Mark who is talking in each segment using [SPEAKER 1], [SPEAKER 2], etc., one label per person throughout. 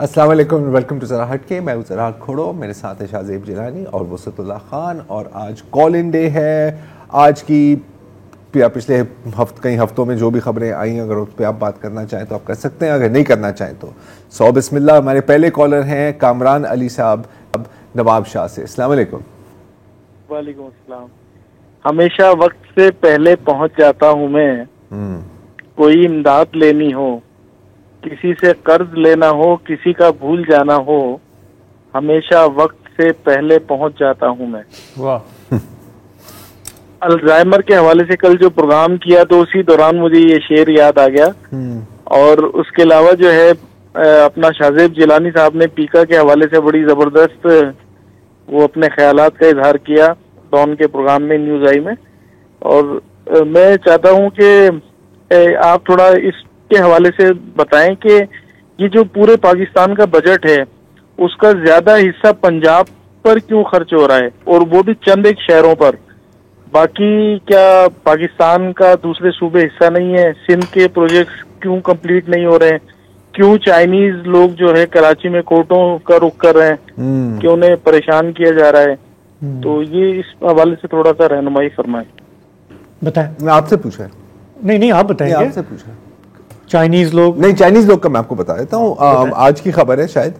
[SPEAKER 1] अस्सलाम वालेकुम, welcome to ज़रा हटके। मैं हूँ ज़रा खोड़ो, मेरे साथ है शाहज़ेब जिलानी और वसतुल्लाह खान। और आज कॉल इन डे है। आज की या पिछले कई हफ्तों में जो भी खबरें आई, अगर उस पर आप बात करना चाहें तो आप कर सकते हैं, अगर नहीं करना चाहें तो सौ बिस्मिल्लाह। हमारे पहले कॉलर हैं कामरान अली साहब नवाब शाह से। अस्सलाम वालेकुम।
[SPEAKER 2] वालेकुम अस्सलाम। हमेशा वक्त से पहले पहुंच जाता हूँ मैं, कोई इमदाद लेनी हो, किसी से कर्ज लेना हो, किसी का भूल जाना हो, हमेशा वक्त से पहले पहुंच जाता हूँ मैं।
[SPEAKER 3] वाह।
[SPEAKER 2] अल्जाइमर के हवाले से कल जो प्रोग्राम किया तो उसी दौरान मुझे ये शेर याद आ गया। और उसके अलावा जो है अपना शाहज़ेब जिलानी साहब ने पीका के हवाले से बड़ी जबरदस्त वो अपने ख्यालात का इजहार किया डॉन के प्रोग्राम में, न्यूज आई में। और मैं चाहता हूँ कि आप थोड़ा इसके हवाले से बताएं कि ये जो पूरे पाकिस्तान का बजट है उसका ज्यादा हिस्सा पंजाब पर क्यों खर्च हो रहा है, और वो भी चंद एक शहरों पर। बाकी क्या पाकिस्तान का दूसरे सूबे हिस्सा नहीं है? सिंध के प्रोजेक्ट्स क्यों कंप्लीट नहीं हो रहे हैं? क्यों चाइनीज लोग जो है कराची में कोर्टों का रुख कर रहे हैं? क्यों उन्हें परेशान किया जा रहा है? तो ये इस हवाले से थोड़ा सा रहनुमाई फरमाएं।
[SPEAKER 3] बताएं।
[SPEAKER 1] मैं आपसे पूछा है।
[SPEAKER 3] नहीं आप बताएंगे।
[SPEAKER 1] आपसे पूछा
[SPEAKER 3] चाइनीज लोग
[SPEAKER 1] नहीं, चाइनीज लोग का मैं आपको बता देता हूँ। आज की खबर है शायद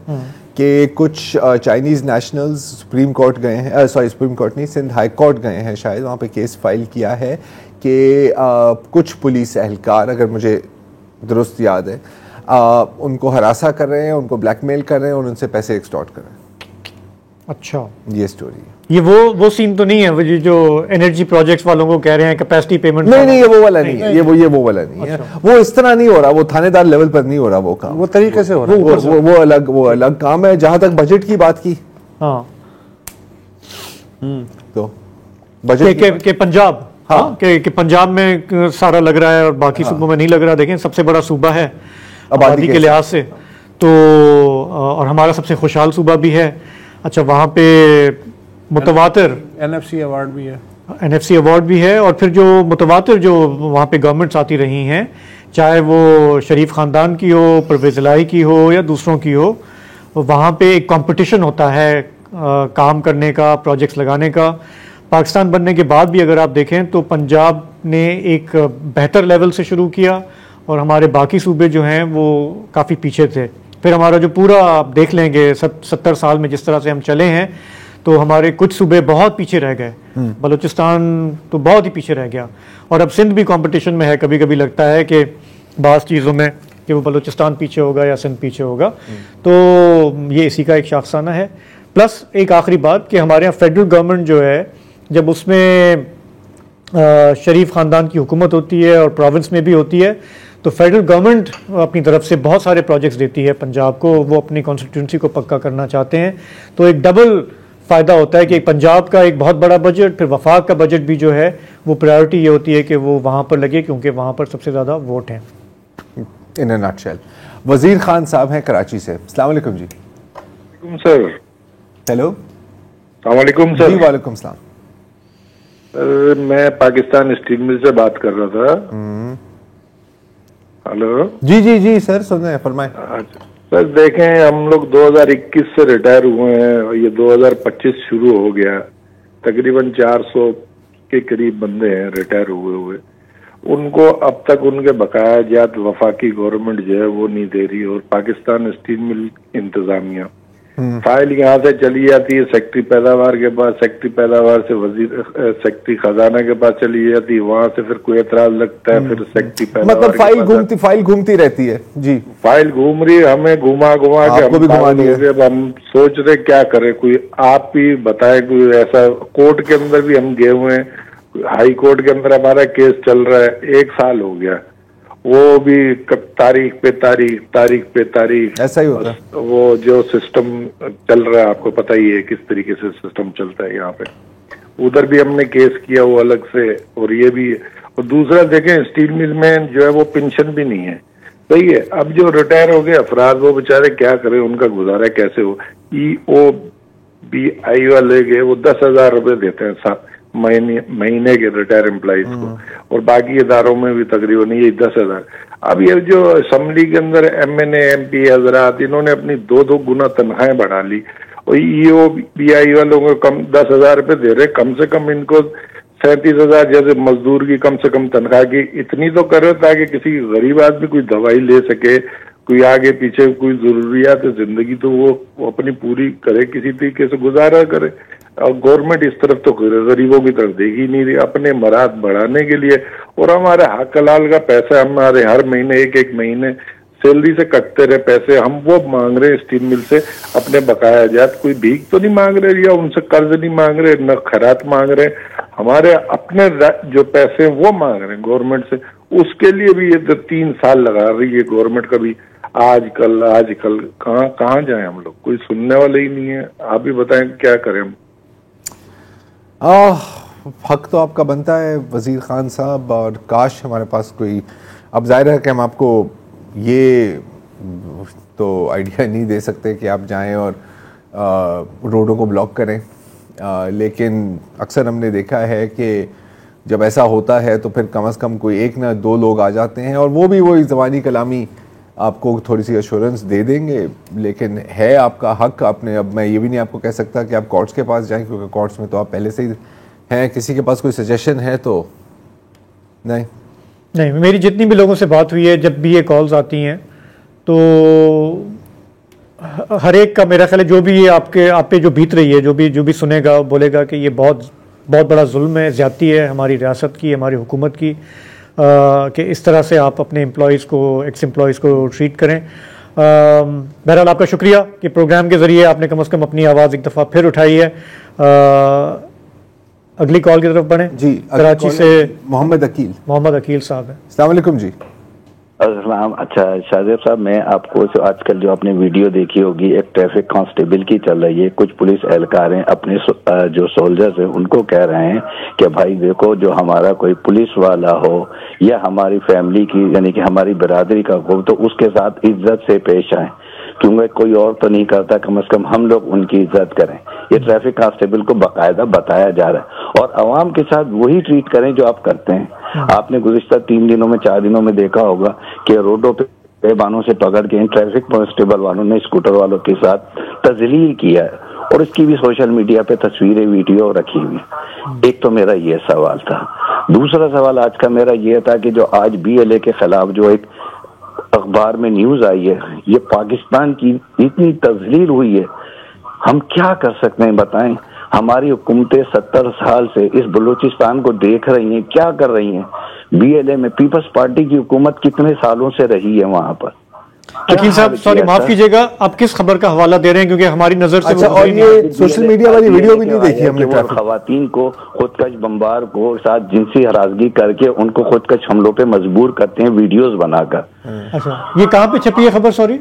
[SPEAKER 1] कि कुछ चाइनीज नेशनल्स सुप्रीम कोर्ट गए हैं, सुप्रीम कोर्ट नहीं, सिंध हाई कोर्ट गए हैं शायद, वहाँ पे केस फाइल किया है कि कुछ पुलिस एहलकार, अगर मुझे दुरुस्त याद है, उनको हरासा कर रहे हैं, उनको ब्लैकमेल कर रहे हैं और उनसे पैसे एक्सटॉर्ट कर रहे हैं।
[SPEAKER 3] अच्छा,
[SPEAKER 1] ये स्टोरी है।
[SPEAKER 3] ये वो सीन तो नहीं है वो जो एनर्जी प्रोजेक्ट्स वालों को कह रहे हैं कैपेसिटी पेमेंट?
[SPEAKER 1] नहीं, ये वो वाला नहीं है। ये वो वाला नहीं है। वो इस तरह नहीं हो रहा, वो थानेदार लेवल पर नहीं हो रहा वो काम।
[SPEAKER 3] वो तरीके से हो रहा है।
[SPEAKER 1] वो अलग काम है। जहां तक बजट की बात की,
[SPEAKER 3] हाँ,
[SPEAKER 1] तो बजट
[SPEAKER 3] के पंजाब, हाँ, कि पंजाब में सारा लग रहा है और बाकी सूबों में नहीं लग रहा। देखें, सबसे बड़ा सूबा है आबादी के लिहाज से, तो और हमारा सबसे खुशहाल सूबा भी है। अच्छा, वहाँ पे मुतवातिर
[SPEAKER 4] NFC अवार्ड भी है।
[SPEAKER 3] NFC अवार्ड भी है। और फिर जो मुतवातिर जो वहाँ पे गवर्नमेंट्स आती रही हैं, चाहे वो शरीफ ख़ानदान की हो, परवेज़ इलाही की हो या दूसरों की हो, वहाँ पे एक कंपटीशन होता है काम करने का, प्रोजेक्ट्स लगाने का। पाकिस्तान बनने के बाद भी अगर आप देखें तो पंजाब ने एक बेहतर लेवल से शुरू किया और हमारे बाकी सूबे जो हैं वो काफ़ी पीछे थे। फिर हमारा जो पूरा आप देख लेंगे 70 साल में जिस तरह से हम चले हैं, तो हमारे कुछ सूबे बहुत पीछे रह गए। बलूचिस्तान तो बहुत ही पीछे रह गया और अब सिंध भी कंपटीशन में है। कभी कभी लगता है कि बाज़ चीज़ों में कि वो बलूचिस्तान पीछे होगा या सिंध पीछे होगा। तो ये इसी का एक शाखसाना है। प्लस एक आखिरी बात कि हमारे यहाँ फेडरल गवर्नमेंट जो है, जब उसमें शरीफ ख़ानदान की हुकूमत होती है और प्रोविंस में भी होती है, तो फेडरल गवर्नमेंट अपनी तरफ से बहुत सारे प्रोजेक्ट्स देती है पंजाब को। वो अपनी कॉन्स्टिट्यूंसी को पक्का करना चाहते हैं, तो एक डबल फ़ायदा होता है कि पंजाब का एक बहुत बड़ा बजट, फिर वफाक का बजट भी जो है वो प्रायोरिटी ये होती है कि वो वहाँ पर लगे, क्योंकि वहाँ पर सबसे ज़्यादा वोट हैं।
[SPEAKER 1] इन अ नटशेल। वज़ीर खान साहब हैं कराची से। अस्सलाम वालेकुम जी।
[SPEAKER 5] सर।
[SPEAKER 1] हेलो।
[SPEAKER 5] अस्सलाम वालेकुम सर।
[SPEAKER 1] जी वालेकुम सलाम।
[SPEAKER 5] मैं पाकिस्तान स्टील मिल से बात कर रहा था। हेलो।
[SPEAKER 1] जी सर, सुन रहे हैं, फरमाएं।
[SPEAKER 5] सर देखें, हम लोग 2021 से रिटायर हुए हैं और ये 2025 शुरू हो गया। तकरीबन 400 के करीब बंदे हैं रिटायर हुए। उनको अब तक उनके बकाया जात वफाकी गवर्नमेंट जो है वो नहीं दे रही। और पाकिस्तान स्टील मिल इंतजामिया फाइल यहाँ से चली जाती है सेक्रेटरी पैदावार के पास, सेक्रेटरी पैदावार से सेक्रेटरी खजाना के पास चली जाती है, वहाँ से फिर कोई एतराज लगता है, फिर सेक्रेटरी पैदावार,
[SPEAKER 1] मतलब फाइल घूमती रहती है जी।
[SPEAKER 5] फाइल घूम रही है, हमें घुमा के हम हम सोच रहे क्या करें। कोई आप ही बताए, कोई ऐसा। कोर्ट के अंदर भी हम गए हुए हैं, हाई कोर्ट के अंदर हमारा केस चल रहा है, 1 साल हो गया। वो भी तारीख पे तारीख
[SPEAKER 1] ऐसा ही होता है।
[SPEAKER 5] वो जो सिस्टम चल रहा है, आपको पता ही है किस तरीके से सिस्टम चलता है यहाँ पे। उधर भी हमने केस किया वो अलग से, और ये भी। और दूसरा देखें, स्टील मिल में जो है वो पेंशन भी नहीं है। सही है, अब जो रिटायर हो गए अफराद, वो बेचारे क्या करें, उनका गुजारा कैसे हो। EOBI वाले गए, वो 10,000 रुपए देते हैं महीने के रिटायर एम्प्लॉइज को, और बाकी इदारों में भी तकरीबन यही 10,000। अब ये जो असेंबली के अंदर MNA MP हजरात, इन्होंने अपनी 2-2 गुना तनख्वाहें बढ़ा ली, और EO BI वालों को कम 10,000 रुपए दे रहे, कम से कम इनको 37,000 जैसे मजदूर की कम से कम तनख्वाह की इतनी तो करो ताकि किसी गरीब आदमी कोई दवाई ले सके, कोई आगे पीछे कोई जरूरियात जिंदगी तो वो अपनी पूरी करे, किसी तरीके से गुजारा करे। और गवर्नमेंट इस तरफ तो गरीबों की तरफ देख ही नहीं रही, अपने मराद बढ़ाने के लिए। और हमारे हक हलाल का पैसा हमारे हर महीने एक महीने सैलरी से कटते रहे पैसे, हम वो मांग रहे हैं स्टील मिल से अपने बकाया जात। कोई भीख तो नहीं मांग रहे या उनसे कर्ज नहीं मांग रहे, न खैरात मांग रहे, हमारे अपने जो पैसे हैं वो मांग रहे हैं गवर्नमेंट से। उसके लिए भी ये 3 साल लगा रही है गवर्नमेंट। कभी आजकल कहाँ जाए हम लोग, कोई सुनने वाले ही नहीं है। आप भी बताएं क्या करें हम।
[SPEAKER 1] हक तो आपका बनता है वजीर खान साहब, और काश हमारे पास कोई, अब जाहिर है कि हम आपको ये तो आइडिया नहीं दे सकते कि आप जाएं और रोडों को ब्लॉक करें, लेकिन अक्सर हमने देखा है कि जब ऐसा होता है तो फिर कम से कम कोई 1 ना 2 लोग आ जाते हैं, और वो भी वही ज़बानी कलामी आपको थोड़ी सी एश्योरेंस दे देंगे। लेकिन है आपका हक, आपने, अब मैं ये भी नहीं आपको कह सकता कि आप कोर्ट्स के पास जाएं, क्योंकि कोर्ट्स में तो आप पहले से ही हैं। किसी के पास कोई सजेशन है तो नहीं,
[SPEAKER 3] मेरी जितनी भी लोगों से बात हुई है, जब भी ये कॉल्स आती हैं तो हर एक का मेरा ख्याल है जो भी ये आप पे जो बीत रही है, जो भी सुनेगा बोलेगा कि ये बहुत बड़ा जुल्म है, ज़्यादती है हमारी रियासत की, हमारी हुकूमत की, कि इस तरह से आप अपने एम्प्लॉयज़ को, एक्स एम्प्लॉयज़ को ट्रीट करें। बहरहाल आपका शुक्रिया कि प्रोग्राम के ज़रिए आपने कम से कम अपनी आवाज़ एक दफ़ा फिर उठाई है। अगली कॉल की तरफ बढ़ें जी। कराची से
[SPEAKER 1] मोहम्मद अकील
[SPEAKER 3] साहब है।
[SPEAKER 1] अस्सलाम वालेकुम जी।
[SPEAKER 4] अस्सलाम। अच्छा शाहजेब साहब, मैं आपको आजकल जो आपने वीडियो देखी होगी, एक ट्रैफिक कांस्टेबल की चल रही है, कुछ पुलिस एहलकार हैं अपने जो सोल्जर्स हैं उनको कह रहे हैं कि भाई देखो, जो हमारा कोई पुलिस वाला हो या हमारी फैमिली की यानी कि हमारी बिरादरी का हो, तो उसके साथ इज्जत से पेश आए, क्योंकि कोई और तो नहीं करता, कम से कम हम लोग उनकी इज्जत करें। ये ट्रैफिक कांस्टेबल को बाकायदा बताया जा रहा है, और आवाम के साथ वही ट्रीट करें जो आप करते हैं। आपने गुज़िश्ता 3 दिनों में 4 दिनों में देखा होगा कि रोडों पे बेबानों से पकड़ के ट्रैफिक कांस्टेबल वालों ने स्कूटर वालों के साथ तजलील किया है, और इसकी भी सोशल मीडिया पे तस्वीरें वीडियो रखी हुई। एक तो मेरा ये सवाल था। दूसरा सवाल आज का मेरा ये था कि जो आज BLA के खिलाफ जो एक अखबार में न्यूज आई है, ये पाकिस्तान की इतनी तजलील हुई है, हम क्या कर सकते हैं बताएं। हमारी हुकूमतें 70 साल से इस बलूचिस्तान को देख रही हैं, क्या कर रही हैं। BLA में पीपल्स पार्टी की हुकूमत कितने सालों से रही है वहां पर।
[SPEAKER 3] वकील साहब सॉरी माफ कीजिएगा, आप किस खबर का हवाला दे रहे हैं, क्योंकि हमारी नजर से
[SPEAKER 1] अच्छा, और ये सोशल मीडिया वाली वीडियो भी नहीं देखी हमने।
[SPEAKER 4] खवातीन को खुदकश बम्बार को साथ जिनसी हरासगी करके उनको खुदकश हमलों पे मजबूर करते हैं वीडियोस बनाकर।
[SPEAKER 3] अच्छा, ये कहाँ पे छपी है खबर? सॉरी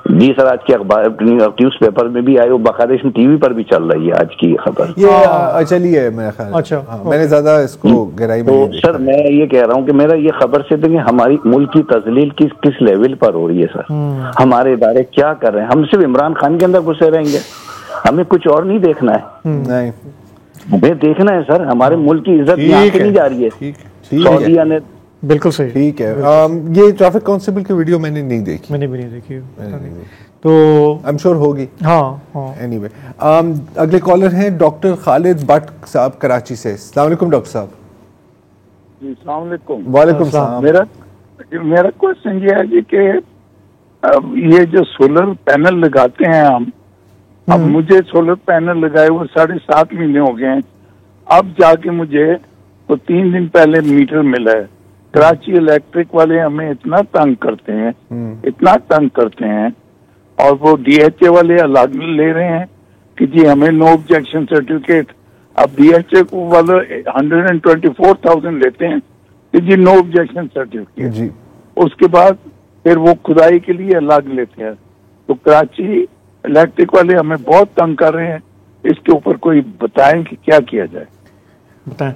[SPEAKER 4] जी सर, आज की अखबार न्यूज पेपर में भी आई, वो बाकायदा TV पर भी चल रही है आज की खबर।
[SPEAKER 1] ये चली है मेरा ख्याल।
[SPEAKER 3] अच्छा,
[SPEAKER 1] मैंने ज्यादा इसको गहराई में
[SPEAKER 4] तो सर मैं ये कह रहा हूँ कि मेरा ये खबर से देखिए हमारी मुल्क की तजलील किस लेवल पर हो रही है सर। हमारे इदारे क्या कर रहे हैं? हम सिर्फ इमरान खान के अंदर घुसे रहेंगे, हमें कुछ और नहीं देखना है।
[SPEAKER 1] नहीं,
[SPEAKER 4] हमें देखना है सर हमारे मुल्क की इज्जत यहाँ से नहीं जा रही है। सऊदीया ने
[SPEAKER 3] बिल्कुल सही,
[SPEAKER 1] ठीक है। ये ट्रैफिक कांस्टेबल की वीडियो मैंने नहीं देखी।
[SPEAKER 3] मैंने भी नहीं देखी, तो
[SPEAKER 1] आई एम श्योर होगी।
[SPEAKER 3] हाँ।
[SPEAKER 1] एनीवे, अगले कॉलर हैं डॉक्टर खालिद भट्ट साहब कराची से। अस्सलाम वालेकुम डॉक्टर साहब।
[SPEAKER 6] जी अस्सलाम वालेकुम।
[SPEAKER 1] वालेकुम सलाम।
[SPEAKER 6] मेरा क्वेश्चन ये है जी कि ये जो सोलर पैनल लगाते हैं हम, अब मुझे सोलर पैनल लगाए हुए 7.5 महीने हो गए हैं। अब जाके मुझे तो 3 दिन पहले मीटर मिला है। कराची इलेक्ट्रिक वाले हमें इतना तंग करते हैं, और वो DHA वाले अलग ले रहे हैं कि जी हमें नो ऑब्जेक्शन सर्टिफिकेट। अब DHA वाले 124,000 लेते हैं कि जी नो ऑब्जेक्शन सर्टिफिकेट जी। उसके बाद फिर वो खुदाई के लिए अलग लेते हैं। तो कराची इलेक्ट्रिक वाले हमें बहुत तंग कर रहे हैं, इसके ऊपर कोई बताएं कि क्या किया जाए।
[SPEAKER 3] बताएं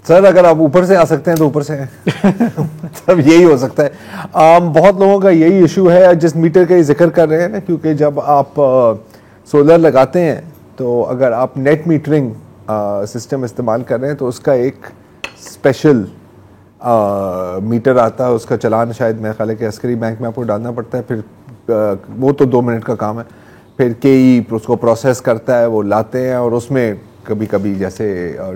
[SPEAKER 1] सर, अगर आप ऊपर से आ सकते हैं तो ऊपर से सब यही हो सकता है। बहुत लोगों का यही इशू है जिस मीटर का जिक्र कर रहे हैं ना, क्योंकि जब आप सोलर लगाते हैं तो अगर आप नेट मीटरिंग सिस्टम इस्तेमाल कर रहे हैं तो उसका एक स्पेशल मीटर आता है, उसका चलान शायद मेरे ख्याल है कि अस्करी बैंक में आपको डालना पड़ता है, फिर वो तो 2 मिनट का काम है, फिर केई उसको प्रोसेस करता है, वो लाते हैं और उसमें कभी कभी जैसे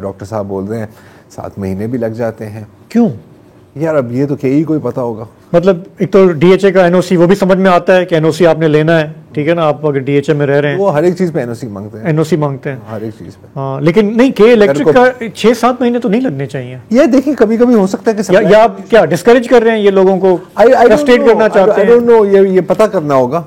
[SPEAKER 1] डॉक्टर साहब बोल रहे हैं 7 महीने भी लग जाते हैं।
[SPEAKER 3] क्यों
[SPEAKER 1] यार अब ये तो केई को ही पता होगा।
[SPEAKER 3] मतलब एक तो डीएचए का एनओसी वो भी समझ में आता है कि एनओसी आपने लेना है, ठीक है ना, आप अगर डीएचए में रह रहे हैं
[SPEAKER 1] वो हर एक चीज पे एनओसी मांगते हैं,
[SPEAKER 3] एनओसी मांगते हैं
[SPEAKER 1] हर एक चीज पे।
[SPEAKER 3] हाँ, लेकिन नहीं के इलेक्ट्रिक का 6-7 महीने तो नहीं लगने चाहिए।
[SPEAKER 1] ये देखिए कभी कभी हो सकता है कि
[SPEAKER 3] या आप क्या डिस्करेज कर रहे हैं ये लोगों को, फ्रस्ट्रेट करना चाहते हैं?
[SPEAKER 1] आई डोंट नो, ये पता करना होगा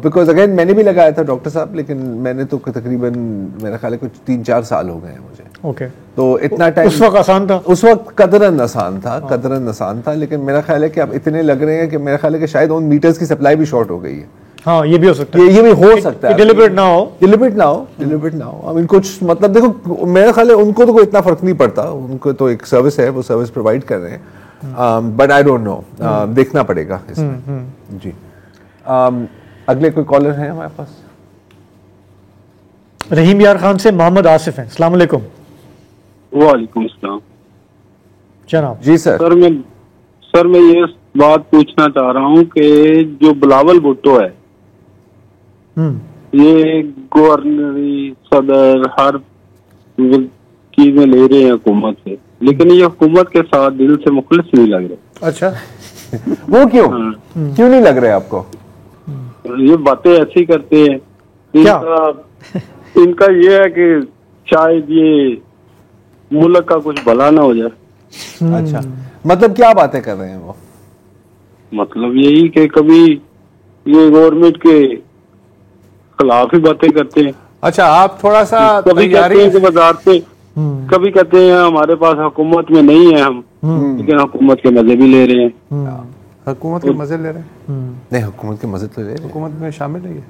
[SPEAKER 1] बिकॉज अगेन मैंने भी लगाया था डॉक्टर साहब, लेकिन मैंने तो तकरीबन मेरा ख्याल है कुछ 3-4 साल हो गए हैं मुझे।
[SPEAKER 3] ओके,
[SPEAKER 1] तो इतना टाइम
[SPEAKER 3] उस वक्त आसान था,
[SPEAKER 1] उस वक्त कदरन आसान था, लेकिन मेरा ख्याल है कि अब इतने लग रहे हैं कि मेरा ख्याल है कि शायद उन मीटर्स की सप्लाई भी शॉर्ट हो गई है।
[SPEAKER 3] हाँ ये भी हो सकता है,
[SPEAKER 1] ये भी हो सकता है,
[SPEAKER 3] डिलिबरेट ना हो।
[SPEAKER 1] आई मीन कुछ मतलब देखो मेरा ख्याल है उनको तो कोई इतना फर्क नहीं पड़ता, उनको तो एक सर्विस है, वो सर्विस प्रोवाइड कर रहे हैं, बट आई डोंट नो, देखना पड़ेगा इसमें। जी अगले कोई कॉलर है हमारे पास?
[SPEAKER 3] रहीम यार खान से मोहम्मद आसिफ हैं। अस्सलाम वालेकुम।
[SPEAKER 7] वालेकुम अस्सलाम
[SPEAKER 3] जनाब।
[SPEAKER 1] जी सर।
[SPEAKER 7] सर मैं ये बात पूछना चाह रहा हूँ कि जो बिलावल भुट्टो है ये गवर्नरी सदर हर चीजें ले रहे हैं हुकूमत से, लेकिन ये हुकूमत के साथ दिल से मुखलिस नहीं लग रहे।
[SPEAKER 1] अच्छा वो क्यों? क्यों नहीं लग रहे आपको?
[SPEAKER 7] ये बातें ऐसी करते हैं, इनका ये है कि शायद ये मुल्क का कुछ भला ना हो जाए।
[SPEAKER 1] अच्छा मतलब क्या बातें कर रहे हैं वो?
[SPEAKER 7] मतलब यही कि कभी ये गवर्नमेंट के खिलाफ ही बातें करते हैं।
[SPEAKER 8] अच्छा आप थोड़ा सा
[SPEAKER 7] कभी कहते हैं कि वजारत पे, कभी कहते हैं हमारे पास हुकूमत में नहीं है हम, लेकिन हुकूमत के मजे भी ले रहे हैं।
[SPEAKER 8] हुकूमत के मजे ले रहे हैं?
[SPEAKER 1] नहीं हुकूमत के मजे तो ले रहे हैं,
[SPEAKER 8] हुकूमत में शामिल नहीं है।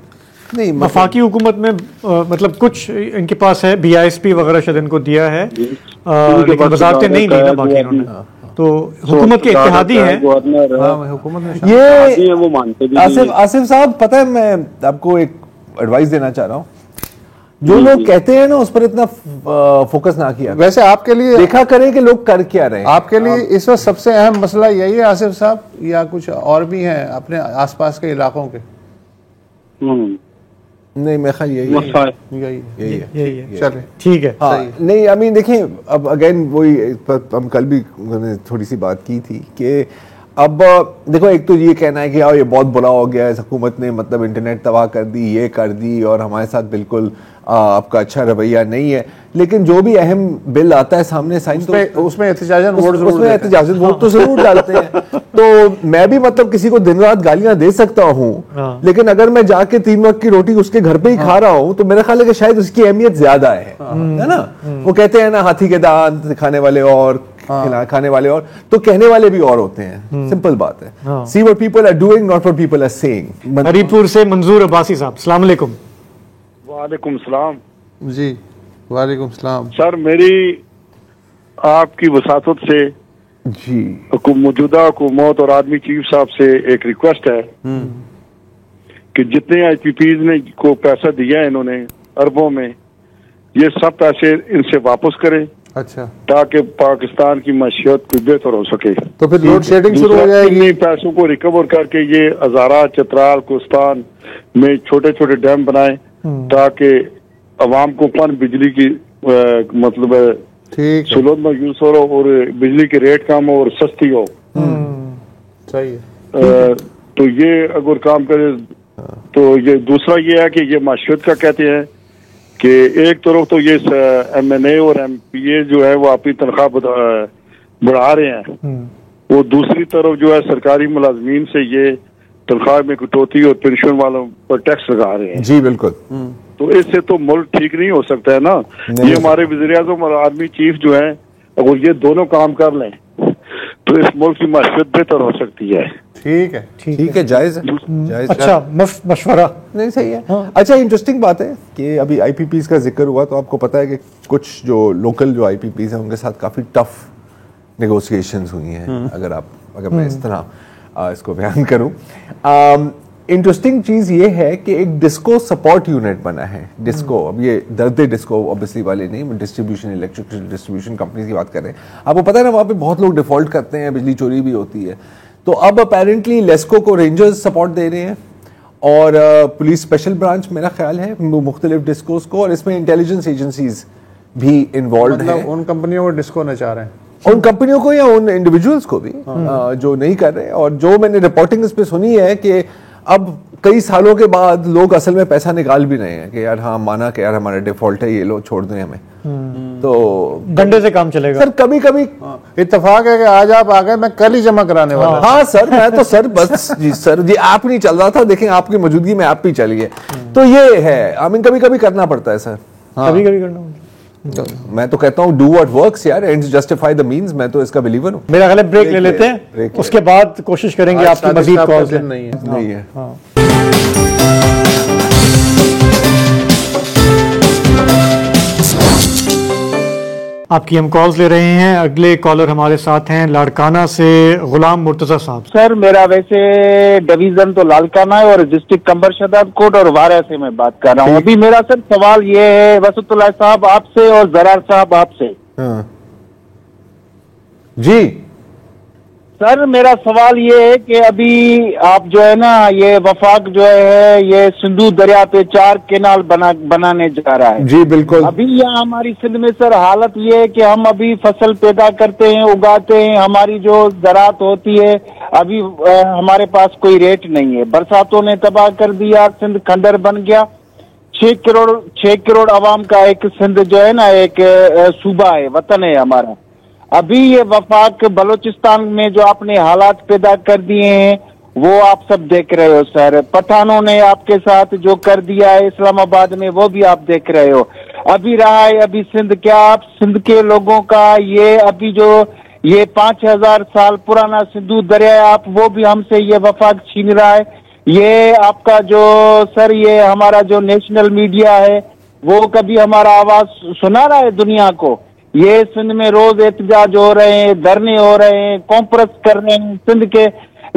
[SPEAKER 1] नहीं
[SPEAKER 3] वफाकी हुकूमत में मतलब कुछ इनके पास है, बीआईएसपी वगैरह शायद इनको दिया है, लेकिन वजारतें नहीं ली ना बाकी इन्होंने, तो हुकूमत के इत्तेहादी हैं।
[SPEAKER 8] हुकूमत में
[SPEAKER 1] ये
[SPEAKER 7] वो मानते भी
[SPEAKER 1] आसिफ साहब पता है मैं आपको एक एडवाइस देना चाह रहा हूँ, जो लोग कहते हैं ना उस पर इतना फोकस ना किया।
[SPEAKER 8] वैसे आपके लिए
[SPEAKER 1] देखा करें कि लोग कर क्या रहे हैं।
[SPEAKER 8] आपके लिए इस वक्त सबसे अहम मसला यही है आसिफ साहब, या कुछ और भी हैं अपने आसपास के इलाकों के?
[SPEAKER 1] नहीं मैं ख्याल यही
[SPEAKER 3] है।
[SPEAKER 1] चलिए
[SPEAKER 3] ठीक है।
[SPEAKER 1] हाँ, नहीं आई मीन देखें अब अगेन वही हम कल भी थोड़ी सी बात की थी कि अब देखो एक तो ये कहना है कि यार ये बहुत बुरा हो गया है, हुकूमत ने मतलब इंटरनेट तबाह कर दी, ये कर दी और हमारे साथ बिल्कुल आपका अच्छा रवैया नहीं है, लेकिन जो भी अहम बिल आता है सामने साइन
[SPEAKER 8] उसमें एहतजाजन
[SPEAKER 1] वोट तो जरूर डालते हैं। तो मैं भी मतलब किसी को दिन रात गालियां दे सकता हूँ, लेकिन अगर मैं जाके 3 वक्त की रोटी उसके घर पे ही खा रहा हूँ तो मेरा ख्याल है कि शायद उसकी अहमियत ज्यादा है ना। वो कहते हैं ना हाथी के दांत खाने वाले और खाने वाले और, तो कहने वाले भी और होते हैं, सिंपल बात है। See what people are doing not what people are saying.
[SPEAKER 3] Haripur से मंजूर अब्बासी साहब, अस्सलाम वालेकुम।
[SPEAKER 5] वालेकुम सलाम।
[SPEAKER 8] जी वालेकुम सलाम।
[SPEAKER 5] सर मेरी आपकी वसातत से
[SPEAKER 1] जी
[SPEAKER 5] मौजूदा हुकूमत और आर्मी चीफ साहब से एक रिक्वेस्ट है कि जितने IPPs ने को पैसा दिया है इन्होंने अरबों में, ये सब पैसे इनसे वापस करें।
[SPEAKER 8] अच्छा,
[SPEAKER 5] ताकि पाकिस्तान की मईशत को बेहतर हो सके।
[SPEAKER 8] तो फिर लोड शेडिंग शुरू हो जाएगी।
[SPEAKER 5] पैसों को रिकवर करके ये हजारा, चित्राल, कोस्तान में छोटे छोटे डैम बनाए ताकि अवाम को पन बिजली की मतलब सुलभ में यूज हो और बिजली की रेट कम हो और सस्ती हो।
[SPEAKER 8] सही है।
[SPEAKER 5] तो ये अगर काम करे तो ये दूसरा ये है कि ये मईशत का कहते हैं कि एक तरफ तो ये MNA और MPA जो है वो अपनी तनख्वाह बढ़ा रहे हैं, वो दूसरी तरफ जो है सरकारी मुलाजमीन से ये तनख्वाह में कटौती और पेंशन वालों पर टैक्स लगा रहे हैं।
[SPEAKER 1] जी बिल्कुल।
[SPEAKER 5] तो इससे तो मुल्क ठीक नहीं हो सकता है ना। ये हमारे वज़ीर-ए-आज़म और आर्मी चीफ जो है अगर ये दोनों काम कर लें तो इस मुल्क की मईशत बेहतर हो सकती है।
[SPEAKER 8] ठीक है,
[SPEAKER 1] ठीक है, जायज है।
[SPEAKER 3] अच्छा मशवरा
[SPEAKER 1] नहीं सही है। हाँ। अच्छा इंटरेस्टिंग बात है कि अभी IPPs का जिक्र हुआ तो आपको पता है कि कुछ जो लोकल जो IPPs हैं उनके साथ काफी टफ नेगोशिएशंस हुई हैं। अगर मैं इस तरह इसको बयान करूं, इंटरेस्टिंग चीज ये है कि एक डिस्को सपोर्ट यूनिट बना है। डिस्को, अब ये दर्द डिस्को ऑब्वियसली वाले नहीं, डिस्ट्रीब्यूशन, इलेक्ट्रिक डिस्ट्रीब्यूशन कंपनी की बात कर रहे हैं। आपको पता है ना, वहाँ पे बहुत लोग डिफॉल्ट करते हैं, बिजली चोरी भी होती है। तो अब अपेरेंटली लेस्को को रेंजर्स सपोर्ट दे रहे हैं और पुलिस स्पेशल ब्रांच मेरा ख्याल है मुख्तलिफ डिस्कोस को, और इसमें इंटेलिजेंस एजेंसीज भी इन्वॉल्व
[SPEAKER 8] मतलब
[SPEAKER 1] है।
[SPEAKER 8] उन कंपनियों को डिस्को नचा रहे हैं,
[SPEAKER 1] उन कंपनियों को या उन इंडिविजुअल्स को भी जो नहीं कर रहे। और जो मैंने रिपोर्टिंग इस पे सुनी है कि अब कई सालों के बाद लोग असल में पैसा निकाल भी रहे हैं कि यार हाँ माना कि यार हमारा डिफॉल्ट है, ये लो छोड़ दें हमें। तो
[SPEAKER 3] डंडे से काम चलेगा
[SPEAKER 1] सर। कभी कभी
[SPEAKER 8] इत्तेफाक है कि आज आप आ गए, मैं कल ही जमा कराने वाला था।
[SPEAKER 1] हाँ सर, मैं तो सर बस जी सर जी ऐप नहीं चल रहा था, देखें आपकी मौजूदगी में ऐप भी चल गए। तो ये है, आई मीन कभी कभी करना पड़ता है सर,
[SPEAKER 3] कभी कभी करना होता है।
[SPEAKER 1] तो मैं तो कहता हूँ डू व्हाट वर्क्स यार, एंड्स जस्टिफाई द मींस। मैं तो इसका बिलीवर हूँ।
[SPEAKER 3] मेरा ख्याल है ब्रेक ले लेते हैं, उसके बाद कोशिश करेंगे आपकी मजीद कॉल्स
[SPEAKER 8] नहीं है।
[SPEAKER 3] आपकी हम कॉल्स ले रहे हैं। अगले कॉलर हमारे साथ हैं लाड़काना से गुलाम मुर्तजा साहब।
[SPEAKER 9] सर मेरा वैसे डिवीजन तो लाड़काना है और डिस्ट्रिक्ट कंबर शदाबकोट और वारा से मैं बात कर रहा हूँ। अभी मेरा सर सवाल ये है वसतुल्लाह साहब आपसे और जरार साहब आपसे।
[SPEAKER 1] जी
[SPEAKER 9] सर मेरा सवाल ये है कि अभी आप जो है ना ये वफाक जो है ये सिंधु दरिया पे 4 केनाल बनाने जा रहा है।
[SPEAKER 1] जी बिल्कुल।
[SPEAKER 9] अभी यहाँ हमारी सिंध में सर हालत ये है कि हम अभी फसल पैदा करते हैं, उगाते हैं, हमारी जो ज़राअत होती है अभी हमारे पास कोई रेट नहीं है। बरसातों ने तबाह कर दिया, सिंध खंडर बन गया। 6 करोड़ आवाम का एक सिंध जो है ना एक सूबा है, वतन है हमारा। अभी ये वफाक बलोचिस्तान में जो आपने हालात पैदा कर दिए हैं वो आप सब देख रहे हो सर। पठानों ने आपके साथ जो कर दिया है इस्लामाबाद में वो भी आप देख रहे हो। अभी रहा है अभी सिंध, क्या आप सिंध के लोगों का ये अभी जो ये 5000 साल पुराना सिंधु दरिया है आप वो भी हमसे ये वफाक छीन रहा है। ये आपका जो सर ये हमारा जो नेशनल मीडिया है वो कभी हमारा आवाज सुना रहा है दुनिया को? ये सिंध में रोज एहतजाज हो रहे हैं, धरने हो रहे हैं, कॉन्फ्रेंस कर रहे हैं, सिंध के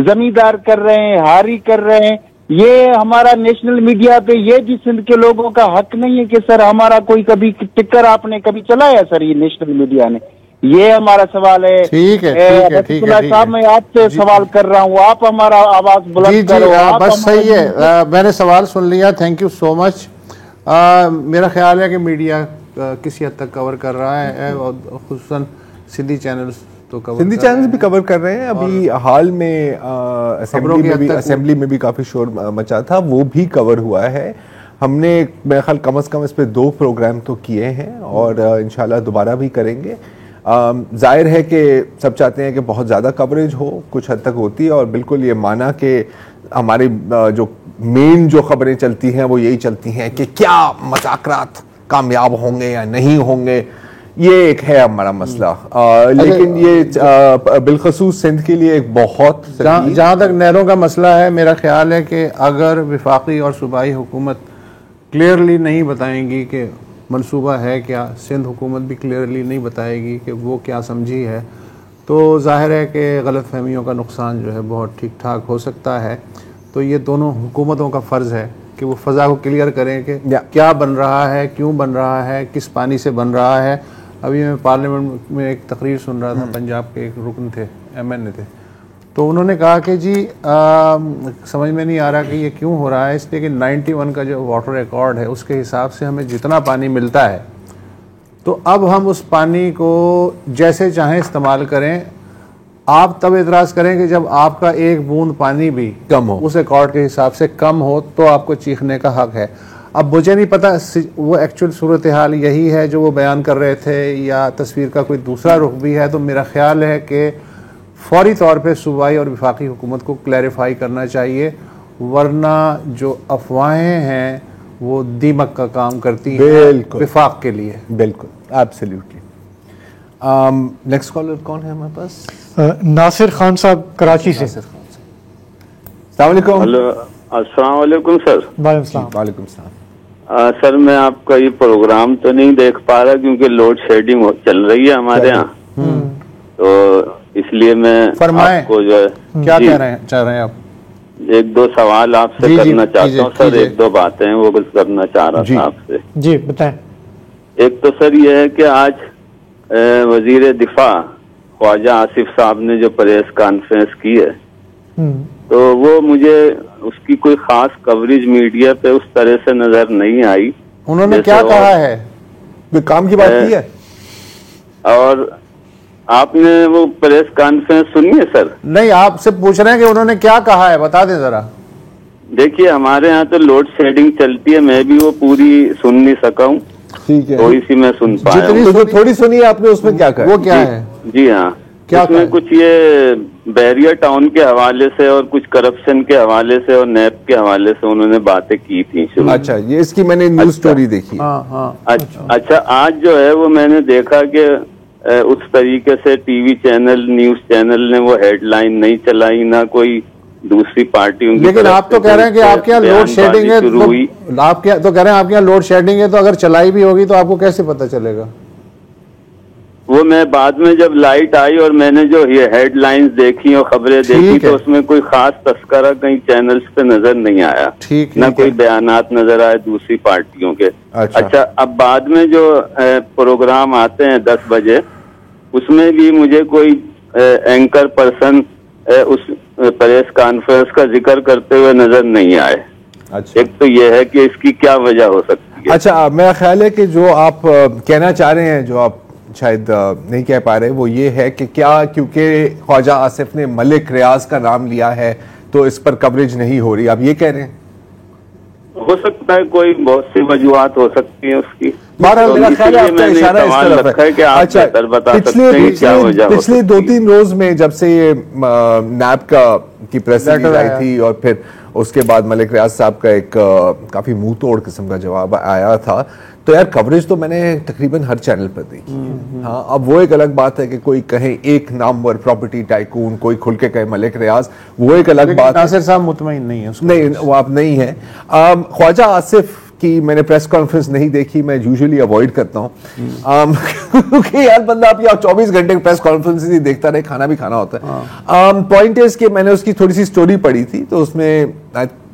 [SPEAKER 9] जमींदार कर रहे हैं, हारी कर रहे हैं। ये हमारा नेशनल मीडिया पे ये भी सिंध के लोगों का हक नहीं है कि सर हमारा कोई कभी टिकर आपने कभी चलाया सर ये नेशनल मीडिया ने? ये हमारा सवाल है।
[SPEAKER 8] ठीक है
[SPEAKER 9] साहब मैं आपसे सवाल कर रहा हूँ, आप हमारा आवाज बुलंद करो।
[SPEAKER 8] बस सही है, मैंने सवाल सुन लिया, थैंक यू सो मच। मेरा ख्याल है कि मीडिया किसी हद तक कवर कर रहा है और खुसूसन सिंधी चैनल्स तो कवर, सिंधी
[SPEAKER 1] चैनल्स भी कवर कर रहे हैं। अभी हाल में असेंबली में भी काफी शोर मचा था, वो भी कवर हुआ है। हमने मेरे ख्याल कम से कम इस पे 2 प्रोग्राम तो किए हैं और इंशाल्लाह दोबारा भी करेंगे। जाहिर है कि सब चाहते हैं कि बहुत ज़्यादा कवरेज हो, कुछ हद तक होती है और बिल्कुल ये माना कि हमारी जो मेन जो खबरें चलती हैं वो यही चलती हैं कि क्या मुज़ाकरात कामयाब होंगे या नहीं होंगे, ये एक है हमारा मसला। लेकिन ये बिलखसूस सिंध के लिए एक बहुत
[SPEAKER 8] जहाँ तक नहरों का मसला है, मेरा ख्याल है कि अगर विफाकी और सूबाई हुकूमत क्लियरली नहीं बताएंगी कि मंसूबा है क्या, सिंध हुकूमत भी क्लियरली नहीं बताएगी कि वो क्या समझी है, तो जाहिर है कि गलत फहमियों का नुकसान जो है बहुत ठीक ठाक हो सकता है। तो ये दोनों हुकूमतों का फ़र्ज़ है कि वो फ़ज़ा को क्लियर करें कि क्या बन रहा है, क्यों बन रहा है, किस पानी से बन रहा है। अभी मैं पार्लियामेंट में एक तकरीर सुन रहा था, पंजाब के एक रुकन थे, MN थे, तो उन्होंने कहा कि जी समझ में नहीं आ रहा कि ये क्यों हो रहा है, इसलिए कि 91 का जो वाटर रिकॉर्ड है उसके हिसाब से हमें जितना पानी मिलता है तो अब हम उस पानी को जैसे चाहें इस्तेमाल करें। आप तब एतराज़ करें कि जब आपका एक बूंद पानी भी
[SPEAKER 1] कम हो,
[SPEAKER 8] उस रिकॉर्ड के हिसाब से कम हो, तो आपको चीखने का हक है। अब मुझे नहीं पता वो एक्चुअल सूरत हाल यही है जो वो बयान कर रहे थे या तस्वीर का कोई दूसरा रुख भी है। तो मेरा ख्याल है कि फौरी तौर पे सूबाई और वफाकी हुकूमत को क्लैरिफाई करना चाहिए, वरना जो अफवाहें हैं वो दीमक का काम करती हैं वफाक के लिए।
[SPEAKER 1] बिल्कुल, एब्सोल्युटली। नेक्स्ट कॉलर कौन है हमारे पास?
[SPEAKER 3] नासिर खान साहब कराची से।
[SPEAKER 1] अस्सलाम वालेकुम।
[SPEAKER 10] हेलो, अस्सलाम वालेकुम सर।
[SPEAKER 1] वालेकुम सलाम।
[SPEAKER 10] सर मैं आपका ये प्रोग्राम तो नहीं देख पा रहा क्योंकि लोड शेडिंग चल रही है हमारे यहाँ, तो इसलिए मैं
[SPEAKER 8] फरमाएं
[SPEAKER 10] आपको जो है
[SPEAKER 8] क्या कह रहे हैं चाह रहे हैं आप?
[SPEAKER 10] एक दो सवाल आपसे करना चाहता हूँ सर। एक दो बातें हैं वो करना चाह रहा था आपसे।
[SPEAKER 3] जी बताएं।
[SPEAKER 10] एक तो सर ये है कि आज वजीर दिफा ख्वाजा आसिफ साहब ने जो प्रेस कॉन्फ्रेंस की है, तो वो मुझे उसकी कोई खास कवरेज मीडिया पे उस तरह से नजर नहीं आई।
[SPEAKER 8] उन्होंने क्या कहा है?
[SPEAKER 1] काम की बात की है।
[SPEAKER 10] और आपने वो प्रेस कॉन्फ्रेंस सुनी है सर?
[SPEAKER 8] नहीं, आपसे पूछ रहे हैं कि उन्होंने क्या कहा है, बता दें जरा।
[SPEAKER 10] देखिए हमारे यहाँ तो लोड शेडिंग चलती है, मैं भी वो पूरी सुन नहीं सका हूँ,
[SPEAKER 1] ठीक है,
[SPEAKER 10] थोड़ी सी मैं सुन पाया हूँ।
[SPEAKER 1] जो थोड़ी सुनी है आपने उसमें क्या कहा?
[SPEAKER 8] वो क्या है?
[SPEAKER 10] जी हाँ,
[SPEAKER 8] क्या
[SPEAKER 10] उसमें कुछ ये बैरियर टाउन के हवाले से और कुछ करप्शन के हवाले से और नैब के हवाले से उन्होंने बातें की थी शुरू।
[SPEAKER 1] अच्छा, ये इसकी मैंने न्यूज स्टोरी देखी।
[SPEAKER 10] अच्छा, आज जो है वो मैंने देखा कि उस तरीके से टीवी चैनल, न्यूज चैनल ने वो हेडलाइन नहीं चलाई, ना कोई दूसरी पार्टी।
[SPEAKER 8] लेकिन आप तो कह रहे हैं कि आपके यहाँ लोड शेडिंग है, तो आप क्या तो कह रहे हैं आपके यहाँ लोड शेडिंग है, तो अगर चलाई भी होगी तो आपको कैसे पता चलेगा?
[SPEAKER 10] वो मैं बाद में जब लाइट आई और मैंने जो ये हेडलाइंस देखी और खबरें देखी, तो उसमें कोई खास तस्करा कहीं चैनल्स पे नजर नहीं आया, ना कोई बयानात नजर आए दूसरी पार्टियों के। अच्छा, अब बाद में जो प्रोग्राम आते हैं 10 बजे, उसमें भी मुझे कोई एंकर पर्सन उस प्रेस कॉन्फ्रेंस का जिक्र करते हुए नजर नहीं आए।
[SPEAKER 1] अच्छा,
[SPEAKER 10] एक तो ये है कि इसकी क्या वजह हो सकती है?
[SPEAKER 1] अच्छा, मेरा ख्याल है कि जो आप कहना चाह रहे हैं, जो आप शायद नहीं कह पा रहे, वो ये है कि क्या क्योंकि ख्वाजा आसिफ ने मलिक रियाज का नाम लिया है तो इस पर कवरेज नहीं हो रही, आप ये कह रहे हैं?
[SPEAKER 10] हो सकता है, कोई बहुत सी वजूहत हो सकती है उसकी।
[SPEAKER 1] बहरहाल मेरा ख्याल है आपका इशारा इस तरफ है। अच्छा, पिछले 2-3 रोज में जब से ये नैब की प्रेस रिलीज आई थी और फिर उसके बाद मलिक रियाज साहब का एक काफी मुंह तोड़ किस्म का जवाब आया था, तो यार कवरेज तो मैंने तकरीबन हर चैनल पर देखी। हाँ, अब वो एक अलग बात है कि कोई कहे एक नामवर प्रॉपर्टी टाइकून, कोई खुल के कहे मलिक रियाज, वो एक अलग बात है।
[SPEAKER 8] नासिर साहब मुतमईन नहीं है,
[SPEAKER 1] नहीं वो आप नहीं है। ख्वाजा आसिफ की मैंने प्रेस कॉन्फ्रेंस नहीं देखी, मैं यूजुअली अवॉइड करता हूँ, क्योंकि यार बंदा आप 24 घंटे प्रेस कॉन्फ्रेंस ही देखता रहे, खाना भी खाना होता है। पॉइंट इज कि मैंने उसकी थोड़ी सी स्टोरी पढ़ी थी, तो उसमें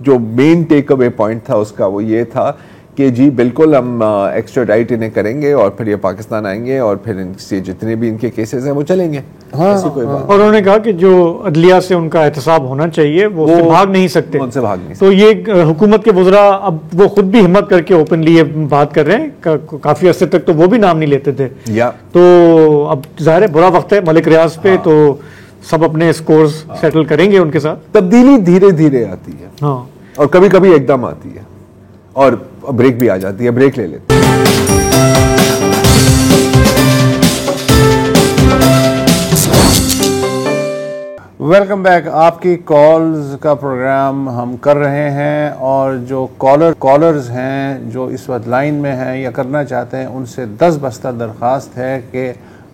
[SPEAKER 1] जो मेन टेक अवे पॉइंट था उसका वो ये था कि जी बिल्कुल हम एक्स्ट्राडाइट इन्हें करेंगे और फिर ये पाकिस्तान आएंगे और फिर इनसे जितने भी इनके केसेस हैं वो चलेंगे। ऐसी कोई बात।
[SPEAKER 3] और उन्होंने कहा कि जो अदलिया से उनका एहतसाब होना चाहिए वो भाग नहीं सकते,
[SPEAKER 1] उनसे भाग नहीं
[SPEAKER 3] सकते। तो ये हुकूमत के वज़रा अब वो खुद भी हिम्मत करके ओपनली बात कर रहे हैं। काफी अर्से तक तो वो भी नाम नहीं लेते थे, तो अब जाहिर है बुरा वक्त है मलिक रियाज पे, तो सब अपने स्कोर्स सेटल करेंगे उनके साथ।
[SPEAKER 1] तब्दीली धीरे धीरे आती है,
[SPEAKER 3] हाँ,
[SPEAKER 1] और कभी कभी एकदम आती है और ब्रेक भी आ जाती है। ब्रेक ले लेते हैं।
[SPEAKER 8] Welcome back. आपकी कॉल्स का प्रोग्राम हम कर रहे हैं, और जो कॉलर्स हैं जो इस वक्त लाइन में हैं या करना चाहते हैं, उनसे 10 बस्ता दरख्वास्त है कि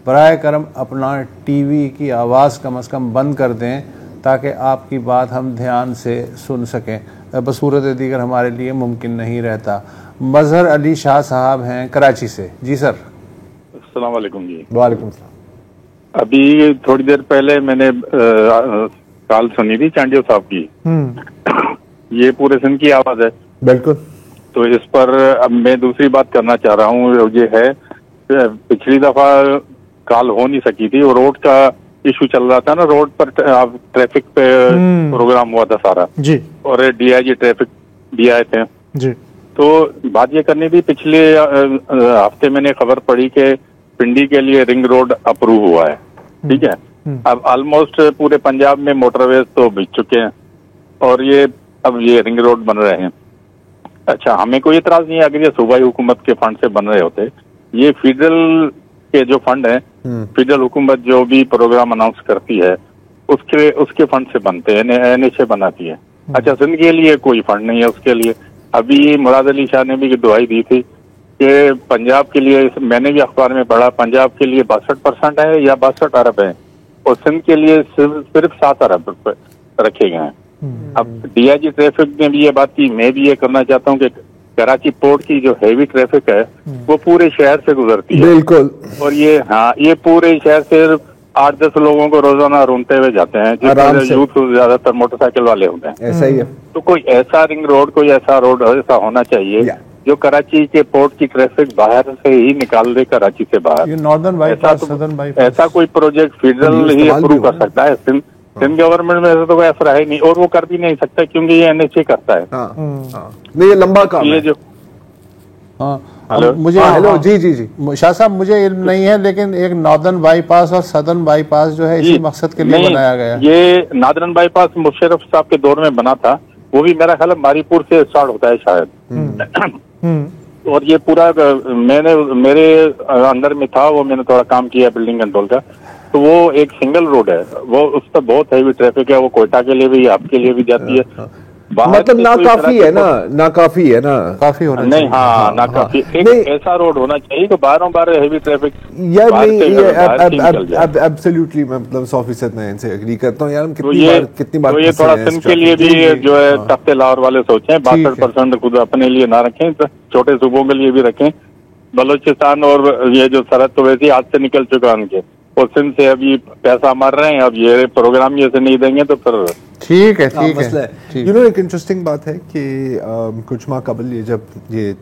[SPEAKER 8] बराए करम अपना टीवी की आवाज़ कम से कम बंद कर दें ताकि आपकी बात हम ध्यान से सुन सकें। बसूरत दीगर हमारे लिए मुमकिन नहीं रहता। मजहर अली शाह साहब हैं कराची से। जी सर।
[SPEAKER 5] अस्सलाम वालेकुम जी।
[SPEAKER 1] वालेकुम सलाम।
[SPEAKER 5] अभी थोड़ी देर पहले मैंने कॉल सुनी थी चांडियो साहब की। ये पूरे सिंध की आवाज है।
[SPEAKER 1] बिल्कुल।
[SPEAKER 5] तो इस पर अब मैं दूसरी बात करना चाह रहा हूँ, ये है पिछली दफा कॉल हो नहीं सकी थी और रोड का इशू चल रहा था ना, रोड पर ट्रैफिक पे प्रोग्राम हुआ था सारा
[SPEAKER 3] जी,
[SPEAKER 5] और डीआईजी ट्रैफिक भी आए थे
[SPEAKER 3] जी।
[SPEAKER 5] तो बात ये करनी थी, पिछले हफ्ते मैंने खबर पढ़ी कि पिंडी के लिए रिंग रोड अप्रूव हुआ है, ठीक है। अब ऑलमोस्ट पूरे पंजाब में मोटरवेज तो बिक चुके हैं और अब ये रिंग रोड बन रहे हैं। अच्छा, हमें कोई इतराज नहीं है अगर ये सूबाई हुकूमत के फंड से बन रहे होते। ये फेडरल के जो फंड है, फेडरल हुकूमत जो भी प्रोग्राम अनाउंस करती है उसके फंड से बनते हैं, NHA बनाती है। अच्छा, सिंध के लिए कोई फंड नहीं है उसके लिए। अभी मुराद अली शाह ने भी दुआई दी थी कि पंजाब के लिए, मैंने भी अखबार में पढ़ा, पंजाब के लिए 62% है या 62 अरब है और सिंध के लिए सिर्फ 7 अरब रखे गए हैं। अब डीआईजी ट्रैफिक ने भी ये बात की, मैं भी ये करना चाहता हूँ कि कराची पोर्ट की जो हैवी ट्रैफिक है वो पूरे शहर से गुजरती है।
[SPEAKER 1] बिल्कुल।
[SPEAKER 5] और ये पूरे शहर से
[SPEAKER 11] 8-10 लोगों को रोजाना ढूंढते हुए जाते हैं, जिसमें यूथ ज्यादातर मोटरसाइकिल वाले होते हैं।
[SPEAKER 1] ऐसा ही है।
[SPEAKER 11] तो कोई ऐसा रिंग रोड, कोई ऐसा रोड ऐसा होना चाहिए जो कराची के पोर्ट की ट्रैफिक बाहर से ही निकाल दे, कराची से बाहर।
[SPEAKER 8] ये नॉर्दर्न बाईपास, सदर्न बाईपास,
[SPEAKER 11] ऐसा कोई प्रोजेक्ट फेडरल ही अप्रूव कर सकता है। सिंध गवर्नमेंट में ऐसा तो कोई ऐसा है नहीं, और वो कर भी नहीं सकता क्योंकि ये NHA करता है।
[SPEAKER 1] नहीं, ये लंबा काम
[SPEAKER 11] ये
[SPEAKER 1] है।
[SPEAKER 11] जो
[SPEAKER 8] मुझे हेलो जी शाह साहब, मुझे इल्म नहीं है, लेकिन एक नॉर्दर्न बाईपास और सदर्न बाईपास जो है इसी मकसद के लिए बनाया गया।
[SPEAKER 11] ये नॉर्दर्न बाईपास मुशर्रफ साहब के दौर में बना था, वो भी मेरा ख्याल है मारीपुर से स्टार्ट होता है शायद। और ये पूरा मेरे अंदर में था, वो मैंने थोड़ा काम किया बिल्डिंग कंट्रोल का। तो वो एक सिंगल रोड है, वो उस पर बहुत हैवी ट्रैफिक है, वो कोयटा के लिए भी आपके लिए भी जाती है।
[SPEAKER 1] मतलब ना काफी है ना, ना काफी है ना,
[SPEAKER 8] काफी होना
[SPEAKER 11] नहीं। हाँ, ना काफी। एक ऐसा रोड होना चाहिए तो बार हैवी ट्रैफिक
[SPEAKER 1] यार नहीं, एब्सोल्युटली मैं मतलब 100% मैं इनसे एग्री करता हूँ यार। हम कितनी बार
[SPEAKER 11] ये थोड़ा सिंध के लिए भी जो है तख्ते लाहौर वाले सोचें, 62% खुद अपने लिए ना रखें, तो छोटे सूबों के लिए भी रखें। बलोचिस्तान और ये जो सरहद तो वैसे ही हाथ से निकल चुका उनके, और सिंध से अभी पैसा मार रहे हैं, अब ये प्रोग्राम ये से नहीं देंगे तो फिर
[SPEAKER 8] ठीक है।
[SPEAKER 1] यू नो, एक इंटरेस्टिंग बात है कि कुछ माह कबल ये जब ये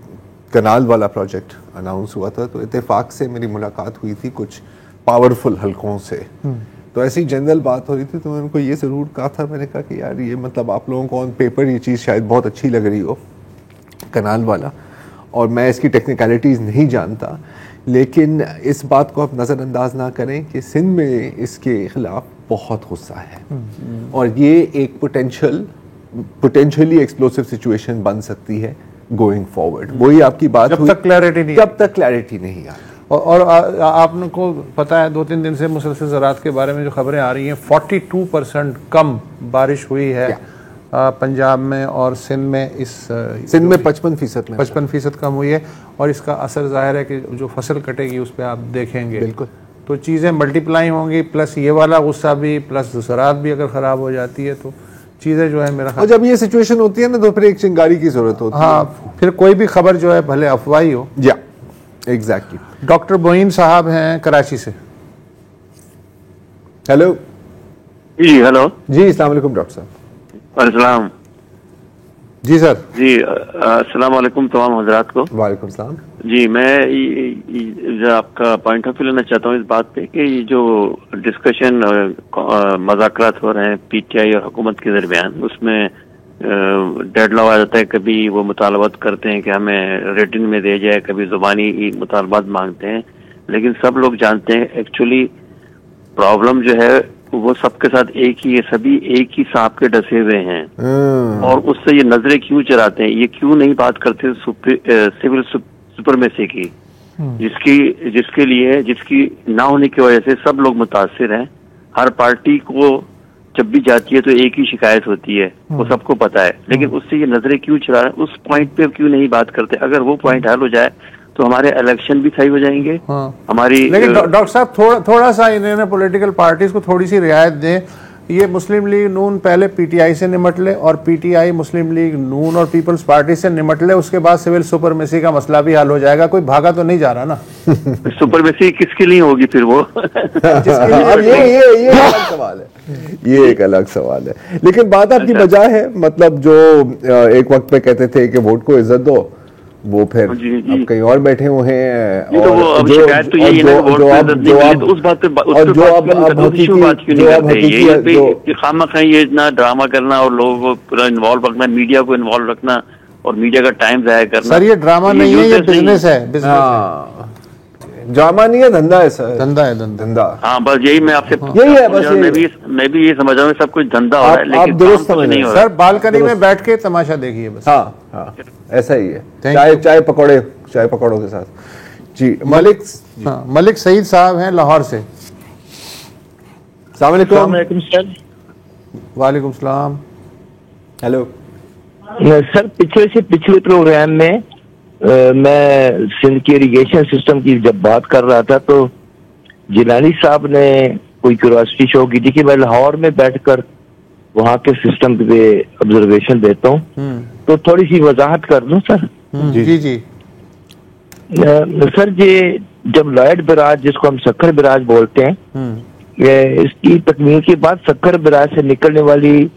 [SPEAKER 1] कनाल वाला प्रोजेक्ट अनाउंस हुआ था, तो इत्तेफाक से मेरी मुलाकात हुई थी कुछ पावरफुल हलकों से। तो ऐसी जनरल बात हो रही थी, तो मैंने उनको ये ज़रूर कहा था, मैंने कहा कि यार ये मतलब आप लोगों को ऑन पेपर ये चीज़ शायद बहुत अच्छी लग रही हो, कनाल वाला, और मैं इसकी टेक्निकलिटीज़ नहीं जानता, लेकिन इस बात को आप नज़रअंदाज ना करें कि सिंध में इसके खिलाफ बहुत गुस्सा है, और ये एक पोटेंशियली एक्सप्लोसिव सिचुएशन बन सकती है गोइंग फॉरवर्ड। वही आपकी बात
[SPEAKER 8] जब तक क्लैरिटी नहीं
[SPEAKER 1] आई।
[SPEAKER 8] और आपको पता है 2-3 दिन से मुसलसल ज़राअत के बारे में जो खबरें आ रही हैं, 42% कम बारिश हुई है पंजाब में और सिंध में।
[SPEAKER 1] सिंध में 55%
[SPEAKER 8] कम हुई है, और इसका असर जाहिर है कि जो फसल कटेगी उस पर आप देखेंगे।
[SPEAKER 1] बिल्कुल।
[SPEAKER 8] तो चीज़ें मल्टीप्लाई होंगी, प्लस ये वाला गुस्सा भी, प्लस ज़राअत भी अगर ख़राब हो जाती है तो चीज़ें जो है मेरा ख्याल।
[SPEAKER 1] और जब ये सिचुएशन होती है ना, तो फिर एक चिंगारी की जरूरत होती है।
[SPEAKER 8] हाँ, फिर कोई भी खबर जो है भले अफवाही हो।
[SPEAKER 1] या एग्जैक्टली।
[SPEAKER 8] डॉक्टर मोइन साहब हैं कराची से।
[SPEAKER 1] हेलो
[SPEAKER 10] जी। हेलो
[SPEAKER 1] जी, अस्सलाम वालेकुम डॉक्टर साहब।
[SPEAKER 10] अस्सलाम
[SPEAKER 8] जी सर।
[SPEAKER 10] जी, अस्सलाम वालेकुम तमाम हजरात को।
[SPEAKER 1] वालेकुम सलाम।
[SPEAKER 10] जी, मैं आपका पॉइंट ऑफ व्यू लेना चाहता हूँ इस बात पे कि ये जो डिस्कशन मज़ाकरात हो रहे हैं PTI और हुकूमत के दरमियान, उसमें डेडलॉक आ जाता है। कभी वो मुतालबात करते हैं कि हमें रेटिंग में दिया जाए, कभी जुबानी मुतालबात मांगते हैं, लेकिन सब लोग जानते हैं एक्चुअली प्रॉब्लम जो है वो सबके साथ एक ही है, सभी एक ही सांप के डसे हुए हैं, और उससे ये नजरें क्यों चराते हैं, ये क्यों नहीं बात करते सिविल सुपरमेसी की, जिसकी ना होने की वजह से सब लोग मुतासिर हैं। हर पार्टी को जब भी जाती है तो एक ही शिकायत होती है, वो सबको पता है, लेकिन उससे ये नजरें क्यों चरा रहे हैं, उस पॉइंट पे क्यों नहीं बात करते। अगर वो पॉइंट हल हो जाए तो हमारे इलेक्शन भी सही हो जाएंगे। हमारी
[SPEAKER 8] लेकिन डॉक्टर साहब थोड़ा सा इन्होंने पॉलिटिकल पार्टीज को थोड़ी सी रियायत दें। ये मुस्लिम लीग नून पहले PTI से निमट ले, और PTI मुस्लिम लीग नून और पीपल्स पार्टी से निमट ले, उसके बाद सिविल सुपरमेसी का मसला भी हल हो जाएगा। कोई भागा तो नहीं जा रहा ना।
[SPEAKER 10] सुपरमेसी किसके लिए होगी फिर वो?
[SPEAKER 1] अब ये अलग सवाल है, ये एक अलग सवाल है। लेकिन बात आपकी बजा है, मतलब जो एक वक्त पे कहते थे कि वोट को इज्जत दो, वो फिर अब कहीं और बैठे हुए हैं, और जो
[SPEAKER 10] ये इतना ड्रामा करना और लोगों को पूरा इन्वॉल्व रखना, मीडिया को इन्वॉल्व रखना और मीडिया का टाइम जाया करना।
[SPEAKER 8] सर ये ड्रामा नहीं है, ये बिजनेस है।
[SPEAKER 1] ड्रामा नहीं है, धंधा है सर,
[SPEAKER 8] धंधा।
[SPEAKER 10] हाँ, बस यही मैं आपसे
[SPEAKER 1] यही है। बस
[SPEAKER 10] मैं भी ये समझ रहा हूँ सब कुछ धंधा हो रहा है, लेकिन
[SPEAKER 1] दुरुस्त समझ नहीं हो रहा।
[SPEAKER 8] सर बालकनी में बैठ के तमाशा देखिए बस।
[SPEAKER 1] हाँ, ऐसा ही है। चाय पकौड़ों के साथ। जी,
[SPEAKER 8] मलिक सईद साहब हैं लाहौर से।
[SPEAKER 1] अस्सलाम वालेकुम।
[SPEAKER 8] वालेकुम सलाम।
[SPEAKER 1] हेलो
[SPEAKER 12] सर, पिछले प्रोग्राम में मैं सिंध के इरिगेशन सिस्टम की जब बात कर रहा था, तो जिलानी साहब ने कोई क्यूरियोसिटी शो की थी कि मैं लाहौर में बैठकर वहाँ के सिस्टम पे ऑब्जर्वेशन देता हूँ, तो थोड़ी सी वजाहत कर दूं सर।
[SPEAKER 8] जी।
[SPEAKER 12] सर, ये जब लॉयड बराज, जिसको हम सक्खर बराज बोलते हैं, इसकी तकमील के बाद सक्कर बराज से निकलने वाली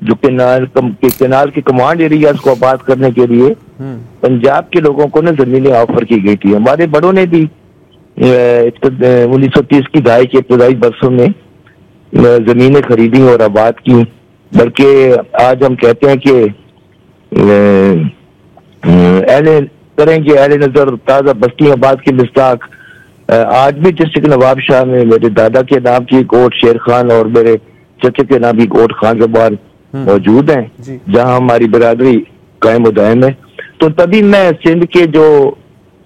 [SPEAKER 12] जो केनाल के कमांड एरियाज को आबाद करने के लिए पंजाब के लोगों को ना जमीनें ऑफर की गई थी। हमारे बड़ों ने भी 1930 की दहाई के इब्तदाई बरसों में जमीनें खरीदी और आबाद की। बल्कि आज हम कहते हैं कि करेंगे अहले नजर ताजा बस्ती आबाद की मिस्ताक। आज भी डिस्ट्रिक्ट नवाबशाह में मेरे दादा के नाम की कोट शेर खान और मेरे चचे के नाम की कोट खान जबान मौजूद हैं, जहां हमारी बरादरी कायम दायम है। तो तभी मैं सिंध के जो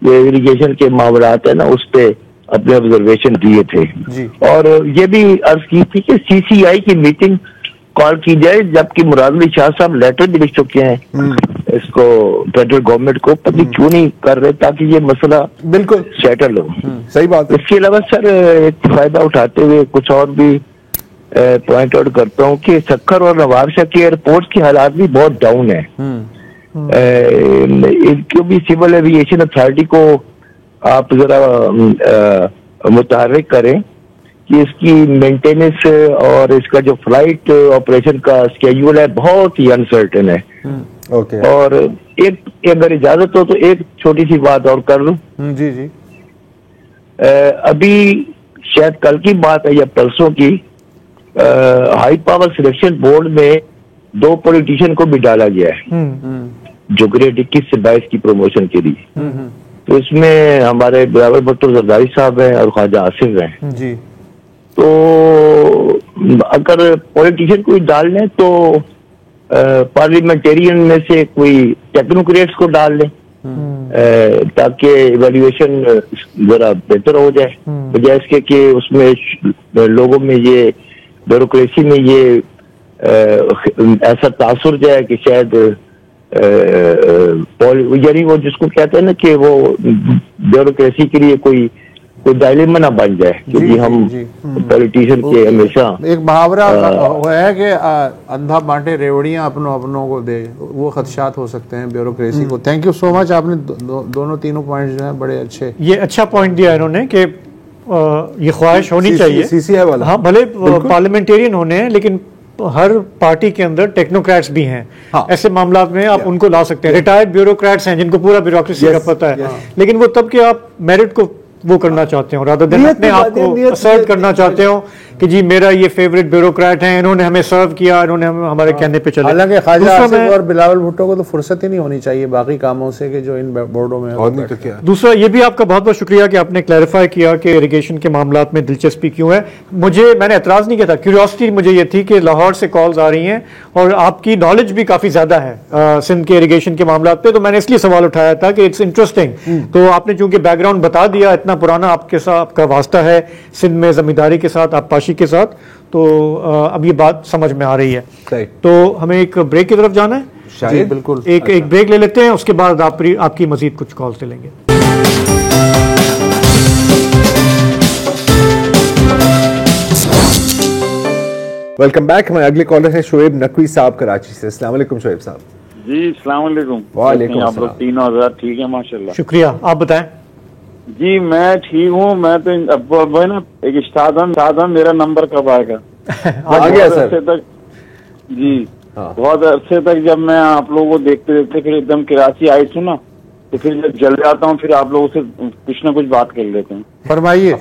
[SPEAKER 12] इरिगेशन के मामलात है ना उस पे अपने ऑब्जर्वेशन दिए थे और ये भी अर्ज की थी कि CCI की मीटिंग कॉल की जाए, जबकि मुराद अली शाह साहब लेटर भी लिख चुके हैं इसको फेडरल गवर्नमेंट को, पता क्यों नहीं कर रहे ताकि ये मसला
[SPEAKER 1] बिल्कुल
[SPEAKER 12] सेटल हो।
[SPEAKER 1] सही बात है।
[SPEAKER 12] इसके अलावा सर एक फायदा उठाते हुए कुछ और भी पॉइंट आउट करता हूँ कि सक्खर और नवाबशाह के एयरपोर्ट की हालात भी बहुत डाउन है। इनको भी सिविल एविएशन अथॉरिटी को आप जरा मुतहर्रिक करें कि इसकी मेंटेनेंस और इसका जो फ्लाइट ऑपरेशन का स्केड्यूल है बहुत ही अनसर्टेन है।
[SPEAKER 1] ओके।
[SPEAKER 12] और एक अगर इजाजत हो तो एक छोटी सी बात और कर लूं।
[SPEAKER 8] जी जी।
[SPEAKER 12] अभी शायद कल की बात है या परसों की, हाई पावर सिलेक्शन बोर्ड में 2 पॉलिटिशियन को भी डाला गया है जो ग्रेड 21 से 22 की प्रमोशन के लिए। तो इसमें हमारे बिलावल भुट्टो जरदारी साहब हैं और ख्वाजा आसिफ हैं
[SPEAKER 8] जी।
[SPEAKER 12] तो अगर पॉलिटिशियन कोई डाल लें तो पार्लियामेंटेरियन में से कोई टेक्नोक्रेट्स को डाल लें ताकि इवैल्यूएशन जरा बेहतर हो जाए, बजाय इसके कि उसमें लोगों में ये ब्यूरोक्रेसी में ये ऐसा तासुर जाए कि शायद यानी वो जिसको कहते हैं ना कि वो ब्यूरोक्रेसी के लिए कोई डायलेमा ना बन जाए, क्योंकि हम पॉलिटिशियन के हमेशा
[SPEAKER 8] एक मुहावरा है कि अंधा बांटे रेवड़ियां अपनों को दे, वो खदशात हो सकते हैं ब्यूरोक्रेसी को। थैंक यू सो मच, आपने दोनों तीनों पॉइंट जो है बड़े अच्छे,
[SPEAKER 3] ये अच्छा पॉइंट दिया इन्होंने कि ये ख्वाहिश होनी चाहिए
[SPEAKER 1] CCI वाला।
[SPEAKER 3] हाँ, भले पार्लियामेंटेरियन होने हैं लेकिन हर पार्टी के अंदर टेक्नोक्रेट्स भी हैं। हाँ। ऐसे मामलात में आप उनको ला सकते हैं। रिटायर्ड ब्यूरोक्रेट्स हैं जिनको पूरा ब्यूरोक्रेसी का पता है, लेकिन वो तब के आप मेरिट को वो करना चाहते हो, रादर देन अपने आप को असर्ट करना चाहते हो कि जी मेरा ये फेवरेट ब्यूरोक्रेट है, इन्होंने हमें सर्व किया, इन्होंने हमारे कहने पे चले।
[SPEAKER 8] हालांकि ख्वाजा आसिफ और बिलावल भुट्टो को तो फुर्सत ही नहीं होनी चाहिए बाकी कामों से कि जो इन बोर्डों में है।
[SPEAKER 1] तो क्या।
[SPEAKER 3] दूसरा ये भी आपका बहुत बहुत शुक्रिया कि आपने क्लैरिफाई किया कि इरिगेशन के मामलात में दिलचस्पी क्यों है। मैंने एतराज नहीं किया था, क्यूरियोसिटी मुझे ये थी कि लाहौर से कॉल्स आ रही हैं और आपकी नॉलेज भी काफी ज्यादा है सिंध के इरिगेशन के मामलात पे, तो मैंने इसलिए सवाल उठाया था कि इट्स इंटरेस्टिंग। तो आपने चूंकि बैकग्राउंड बता दिया, इतना पुराना आपके साथ आपका वास्ता है सिंध में जमींदारी के साथ, आबपाशी के साथ, तो अब ये बात समझ में आ रही है। तो हमें एक ब्रेक की तरफ जाना है
[SPEAKER 1] शायद।
[SPEAKER 8] बिल्कुल
[SPEAKER 3] एक ब्रेक ले लेते हैं, उसके बाद आपकी मजीद कुछ कॉल्स लेंगे।
[SPEAKER 1] Welcome back. हमारे अगले कॉलर हैं शोएब नकवी साहब कराची से। अस्सलाम वालेकुम शोएब साहब।
[SPEAKER 13] जी अस्सलाम वालेकुम।
[SPEAKER 1] वालेकुम
[SPEAKER 13] आप लोग तीनों हजार ठीक है माशाल्लाह।
[SPEAKER 3] शुक्रिया, आप बताएं।
[SPEAKER 13] जी मैं ठीक हूँ। मैं तो अब ना एक साधन मेरा नंबर कब आएगा?
[SPEAKER 1] आ गया सर
[SPEAKER 13] तक जी। बहुत अरसे तक जब मैं आप लोगों को देखते देखते फिर एकदम कराची आई थी ना, तो फिर जब जल जाता हूँ फिर आप लोगों से कुछ ना कुछ बात कर लेते हैं।
[SPEAKER 8] फरमाइए।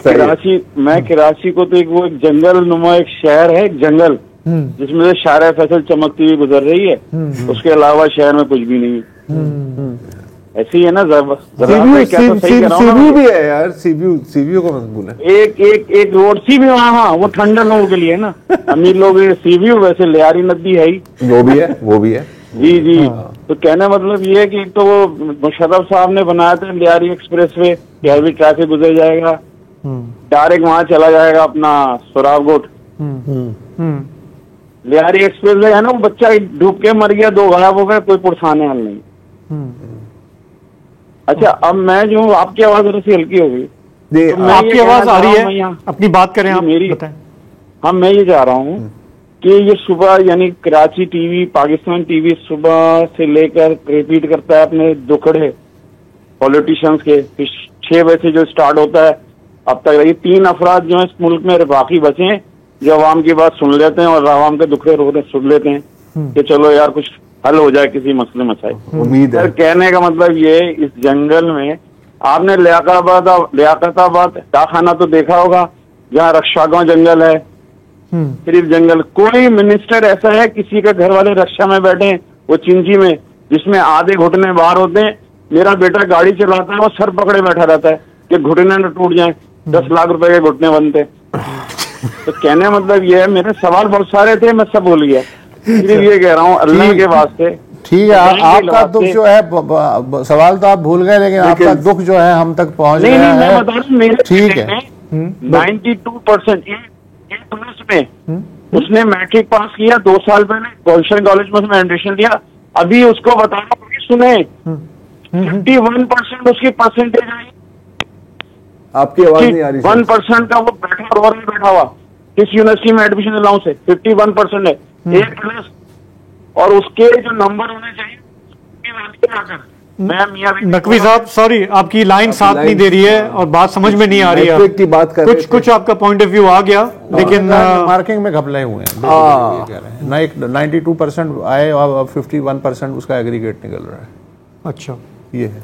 [SPEAKER 13] कराची को तो एक जंगल नुमा एक शहर है, एक जंगल जिसमें से शारा फैसल चमकती हुई गुजर रही है, उसके अलावा शहर में कुछ भी नहीं है। ऐसी है ना
[SPEAKER 1] सीबीयू भी है यार, सीबीयू को मत भूलना।
[SPEAKER 13] एक रोड सीबीयू, हाँ वो ठंडा लोगों के लिए ना, अमीर लोग सीबीयू, वैसे लियारी नदी है ही,
[SPEAKER 1] वो भी है
[SPEAKER 13] जी। तो कहने मतलब ये है कि तो वो मुशर्रफ साहब ने बनाया था Lyari express way, heavy traffic गुजर जाएगा, डायरेक्ट वहां चला जाएगा अपना सुरावगोट। लियारी एक्सप्रेस वे है ना, वो बच्चा डूब के मर गया, 2 गायब हो गए, कोई पुरसाने हल नहीं। अच्छा अब मैं जो आपकी आवाज थोड़ी सी हल्की हो गई,
[SPEAKER 3] तो आपकी आवाज आ रही है, अपनी बात करें आप,
[SPEAKER 13] मेरी
[SPEAKER 3] बताएं।
[SPEAKER 13] हाँ मैं ये चाह रहा हूँ कि ये सुबह यानी कराची टीवी, पाकिस्तान टीवी सुबह से लेकर रिपीट करता है अपने दुखड़े पॉलिटिशियंस के, फिर 6 बजे से जो स्टार्ट होता है अब तक ये 3 अफराद जो है इस मुल्क में बाकी बचे हैं जो अवाम की बात सुन लेते हैं और अवाम के दुखड़े रोते सुन लेते हैं कि चलो यार कुछ हल हो जाए किसी मसले मसाइल।
[SPEAKER 1] उम्मीद है।
[SPEAKER 13] कहने का मतलब ये, इस जंगल में आपने लियाकताबाद डाखाना तो देखा होगा जहाँ रक्षागांव जंगल है, सिर्फ जंगल। कोई मिनिस्टर ऐसा है किसी के घर वाले रक्षा में बैठे वो चिंची में जिसमें आधे घुटने बाहर होते हैं। मेरा बेटा गाड़ी चलाता है वो सर पकड़े बैठा रहता है कि घुटने न टूट जाए, 10 लाख रुपए के घुटने बनते। तो कहने मतलब ये है, मेरे सवाल बहुत सारे थे, मैं सब भूल गया। सिर्फ ये कह रहा हूँ अल्लाह के वास्ते।
[SPEAKER 8] ठीक है, आपका दुख जो है, सवाल तो आप भूल गए लेकिन आपका दुख जो है हम तक पहुंच गया है।
[SPEAKER 13] मैं बता रहा हूँ मेरे
[SPEAKER 8] ठीक है
[SPEAKER 13] 92% पुलिस में उसने मैट्रिक पास किया 2 साल पहले, गोल्शन कॉलेज में उसने एडमिशन लिया। अभी उसको बताना सुने 51% उसकी परसेंटेज आई।
[SPEAKER 1] आपकी आवाज नहीं आ रही।
[SPEAKER 13] 1% का वो बैठा हुआ किस यूनिवर्सिटी में एडमिशन दिलाऊं से 51% है A+ और उसके जो नंबर होने चाहिए
[SPEAKER 3] नकवी साहब सॉरी आपकी लाइन साथ नहीं दे रही है और बात समझ में नहीं आ रही है।
[SPEAKER 1] की बात कर
[SPEAKER 3] कुछ आपका पॉइंट ऑफ व्यू आ गया लेकिन
[SPEAKER 8] मार्किंग में घपले हुए हैं। 92% आए और 51% उसका एग्रीगेट निकल रहा है।
[SPEAKER 3] अच्छा
[SPEAKER 8] ये है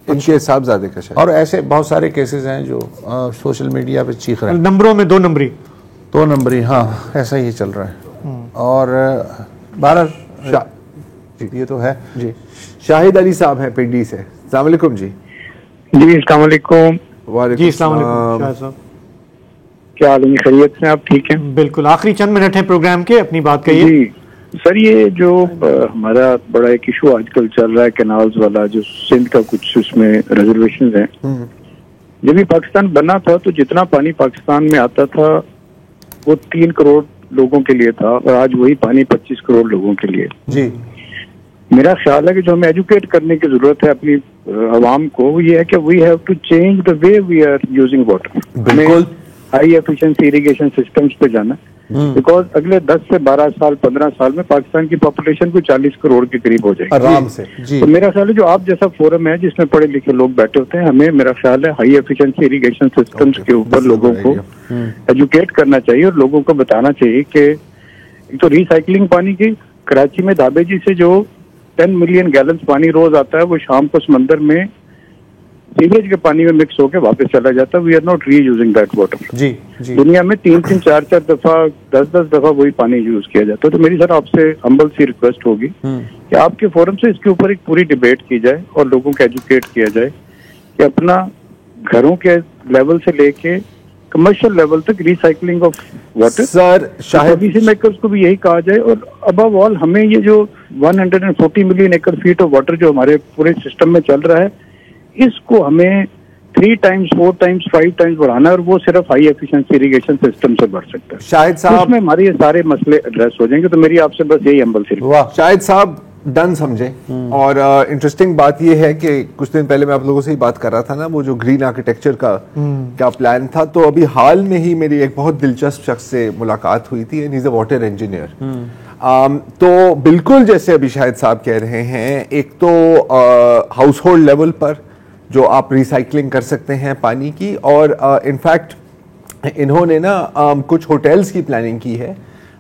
[SPEAKER 1] इनके साहबजादे का शायद।
[SPEAKER 8] और ऐसे बहुत सारे केसेस हैं जो सोशल मीडिया पे चीख रहे हैं।
[SPEAKER 3] नंबरों में 2 नंबरी।
[SPEAKER 8] हाँ ऐसा ही चल रहा है। और 12 ये तो है
[SPEAKER 1] जी। शाहिद अली साहब हैं पिंडी से। अस्सलाम वालेकुम जी।
[SPEAKER 14] जी अस्सलाम वालेकुम।
[SPEAKER 3] जी अस्सलाम वालेकुम शाहिद साहब,
[SPEAKER 14] क्या हाल है? खैरियत से आप ठीक हैं?
[SPEAKER 3] बिल्कुल, आखिरी चंद मिनट है प्रोग्राम के, अपनी बात कहिए।
[SPEAKER 14] जी सर, ये जो हमारा बड़ा एक इशू आजकल चल रहा है कैनाल्स वाला, जो सिंध का कुछ उसमें रिजर्वेशन है। जब भी पाकिस्तान बना था तो जितना पानी पाकिस्तान में आता था वो 3 करोड़ लोगों के लिए था और आज वही पानी 25 करोड़ लोगों के लिए।
[SPEAKER 8] जी
[SPEAKER 14] मेरा ख्याल है कि जो हमें एजुकेट करने की जरूरत है अपनी आवाम को, वो ये है कि we have to change the way we are using water.
[SPEAKER 1] बिल्कुल
[SPEAKER 14] हाई एफिशिएंसी इरिगेशन सिस्टम्स पे जाना, बिकॉज अगले 10 से 12 साल 15 साल में पाकिस्तान की पॉपुलेशन को 40 करोड़ के करीब हो जाएगी
[SPEAKER 1] आराम से।
[SPEAKER 14] तो मेरा ख्याल है जो आप जैसा फोरम है जिसमें पढ़े लिखे लोग बैठे होते हैं, हमें मेरा ख्याल है हाई एफिशिएंसी इरिगेशन सिस्टम्स के ऊपर लोगों को एजुकेट करना चाहिए और लोगों को बताना चाहिए कि एक तो रिसाइकलिंग पानी की, कराची में दाबेजी से जो 10 मिलियन गैलन पानी रोज आता है वो शाम को समंदर में सीवरेज के पानी में मिक्स होकर वापस चला जाता है। वी आर नॉट री यूजिंग दैट वाटर।
[SPEAKER 8] जी जी।
[SPEAKER 14] दुनिया में 3-3 4-4 दफा 10-10 दफा वही पानी यूज किया जाता है। तो मेरी सर आपसे हम्बल सी रिक्वेस्ट होगी कि आपके फोरम से इसके ऊपर एक पूरी डिबेट की जाए और लोगों को एजुकेट किया जाए कि अपना घरों के लेवल से लेके कमर्शियल लेवल तक रिसाइकलिंग ऑफ वाटर।
[SPEAKER 1] सर शायद
[SPEAKER 14] पॉलिसी मेकर्स को भी यही कहा जाए और अबव ऑल हमें ये जो 140 मिलियन एकड़ फीट ऑफ वाटर जो हमारे पूरे सिस्टम में चल रहा है, इसको हमें 3 टाइम्स 4 टाइम्स 5 टाइम्स बढ़ाना है और वो सिर्फ हाई एफिशिएंसी इरिगेशन सिस्टम से बढ़ सकता है।
[SPEAKER 1] शाहिद साहब
[SPEAKER 14] उसमें हमारे ये सारे मसले एड्रेस हो जाएंगे। तो मेरी आपसे बस यही हम्बल सी।
[SPEAKER 1] वाह शाहिद साहब डन समझे। और इंटरेस्टिंग बात यह है कि कुछ दिन पहले मैं आप लोगों से ही बात कर रहा था ना, वो जो ग्रीन आर्किटेक्चर का क्या प्लान था, तो अभी हाल में ही मेरी एक बहुत दिलचस्प शख्स से मुलाकात हुई थी। And he is a water engineer. तो बिल्कुल जैसे अभी शाहिद साहब कह रहे हैं, एक तो हाउस होल्ड लेवल पर जो आप रिसाइकलिंग कर सकते हैं पानी की, और इनफैक्ट इन्होंने ना कुछ होटल्स की प्लानिंग की है।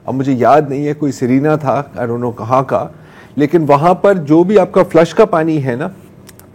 [SPEAKER 1] अब मुझे याद नहीं है, कोई सिरीना था, आई डोंट नो कहाँ का, लेकिन वहाँ पर जो भी आपका फ्लश का पानी है ना,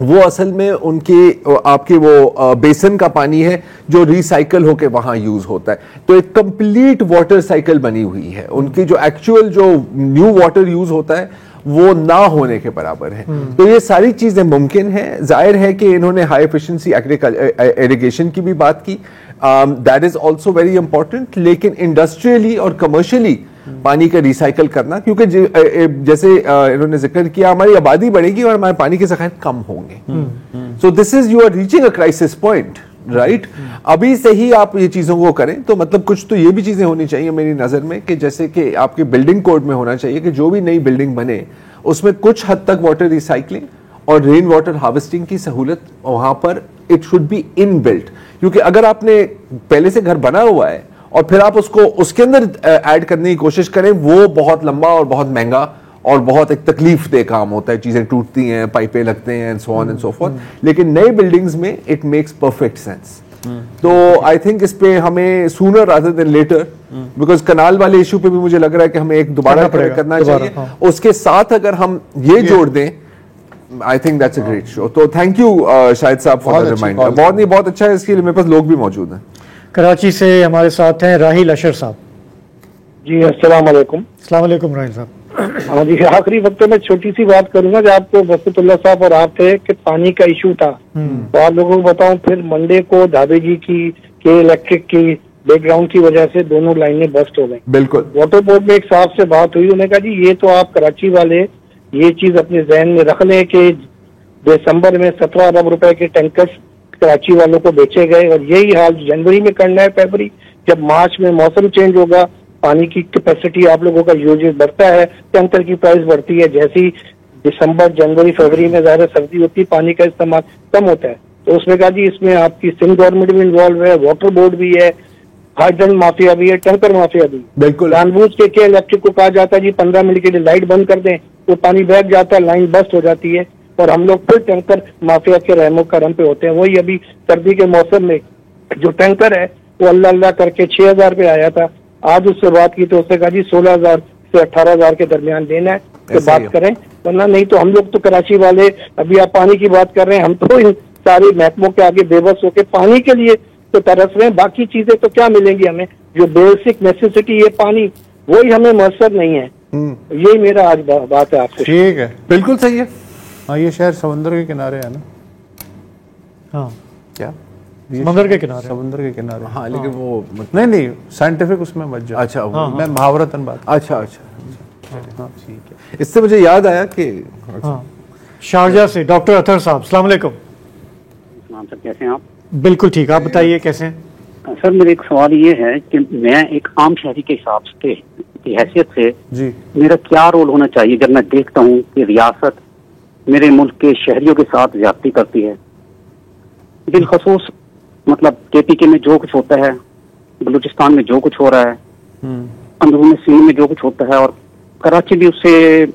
[SPEAKER 1] वो असल में उनके आपके वो बेसन का पानी है जो रिसाइकल होके वहाँ यूज होता है। तो एक कंप्लीट वाटर साइकिल बनी हुई है। उनकी जो एक्चुअल जो न्यू वाटर यूज होता है वो ना होने के बराबर है। तो ये सारी चीजें मुमकिन है। जाहिर है कि इन्होंने हाई एफिशिएंसी इरिगेशन की भी बात की, that is also very important. लेकिन इंडस्ट्रियली और कमर्शियली पानी का रिसाइकल करना, क्योंकि जैसे इन्होंने जिक्र किया, हमारी आबादी बढ़ेगी और हमारे पानी के ज़खायर कम होंगे। So this is you are reaching a crisis point, right? अभी से ही आप ये चीजों को करें तो मतलब कुछ तो ये भी चीजें होनी चाहिए मेरी नजर में, कि जैसे कि आपके बिल्डिंग कोड में होना चाहिए कि जो भी नई बिल्डिंग बने उसमें कुछ हद तक वाटर रिसाइकलिंग और रेन वाटर हार्वेस्टिंग की सहूलत वहां पर it should be in built. क्योंकि अगर आपने पहले से घर बना हुआ है और फिर आप उसको उसके अंदर ऐड करने की कोशिश करें, वो बहुत लंबा और बहुत महंगा और बहुत एक तकलीफ दे काम होता है। चीजें टूटती हैं, पाइपें लगते हैं, and so on and so forth. लेकिन नई बिल्डिंग्स में इट मेक्स परफेक्ट सेंस। तो आई थिंक इस पे हमें sooner rather than later, because canal वाले इशू पे भी मुझे लग रहा है कि हमें एक दोबारा करना चाहिए। उसके साथ अगर हम ये जोड़ दें, I think that's a great show. तो थैंक यू शाहिद साहब फॉर द रिमाइंडर। बहुत अच्छा है, इसके लिए मेरे पास लोग भी मौजूद हैं। कराची से हमारे साथ हैं राहिल अशर साहब।
[SPEAKER 15] जी अस्सलाम वालेकुम।
[SPEAKER 3] अस्सलाम वालेकुम राहिल साहब।
[SPEAKER 15] हाँ जी, आखिरी वक्त में छोटी सी बात करूंगा, जो आपको बरकतुल्लाह साहब और आप थे कि पानी का इशू था, तो आप लोगों को बताऊं, फिर मंडे को धाबे जी की के इलेक्ट्रिक की बैकग्राउंड की वजह से दोनों लाइनें बस्ट हो गई।
[SPEAKER 1] बिल्कुल।
[SPEAKER 15] वाटर बोर्ड में एक साहब से बात हुई, उन्होंने कहा जी ये तो आप कराची वाले ये चीज अपने जहन में रख लें कि दिसंबर में 17 अरब रुपए के टैंकर्स कराची वालों को बेचे गए, और यही हाल जनवरी में करना है, फरवरी जब मार्च में मौसम चेंज होगा, पानी की कैपेसिटी आप लोगों का यूजेज बढ़ता है, टैंकर की प्राइस बढ़ती है, जैसी दिसंबर जनवरी फरवरी में ज्यादा सर्दी होती है, पानी का इस्तेमाल कम होता है। तो उसमें कहा जी इसमें आपकी सिंध गवर्नमेंट भी इन्वॉल्व है, वाटर बोर्ड भी है, हाइड्रेंट माफिया भी है, टैंकर माफिया भी।
[SPEAKER 1] बिल्कुल।
[SPEAKER 15] जानबूझ के इलेक्ट्रिक को कहा जाता है जी 15 मिनट के लिए लाइट बंद कर दें, तो पानी बह जाता है, लाइन बस्ट हो जाती है, और हम लोग फिर टैंकर माफिया के रहमो करम पे होते हैं। वही अभी सर्दी के मौसम में जो टैंकर है वो अल्लाह अल्लाह करके 6000 पे आया था, आज उससे बात की तो उसने कहा जी 16000 से 18000 के दरमियान देना है, तो बात करें, वरना नहीं तो हम लोग तो कराची वाले, अभी आप पानी की बात कर रहे हैं, हम तो इन सारे महकमों के आगे बेबस होकर पानी के लिए तो तरस रहे हैं, बाकी चीजें तो क्या मिलेंगी हमें, जो बेसिक नेसेसिटी है पानी, वही हमें मयसर नहीं है। यही मेरा आज बात है आपसे।
[SPEAKER 8] ठीक है, बिल्कुल सही है। हाँ, ये शहर समुद्र के किनारे है ना।
[SPEAKER 3] हाँ,
[SPEAKER 8] क्या
[SPEAKER 3] समुद्र के किनारे?
[SPEAKER 8] समुद्र के किनारे।
[SPEAKER 1] हाँ, लेकिन वो
[SPEAKER 8] नहीं साइंटिफिक उसमें मत जाओ।
[SPEAKER 1] अच्छा,
[SPEAKER 8] मैं मुहावरतन बात।
[SPEAKER 1] अच्छा, हाँ ठीक है। इससे मुझे याद आया कि
[SPEAKER 3] शारजा से डॉक्टर अतर साहब, अस्सलाम वालेकुम।
[SPEAKER 16] सर कैसे हैं आप?
[SPEAKER 3] बिल्कुल ठीक, आप बताइए कैसे हैं?
[SPEAKER 16] सर मेरा एक सवाल ये है कि मैं एक आम शहरी के हिसाब से की हैसियत से
[SPEAKER 8] जी
[SPEAKER 16] मेरा क्या रोल होना चाहिए जब मैं देखता हूँ कि रियासत मेरे मुल्क के शहरियों के साथ ज्यादती करती है, बिलखसूस मतलब KPK में जो कुछ होता है, बलूचिस्तान में जो कुछ हो रहा है, अंदरूनी सिंध में जो कुछ होता है, और कराची भी उससे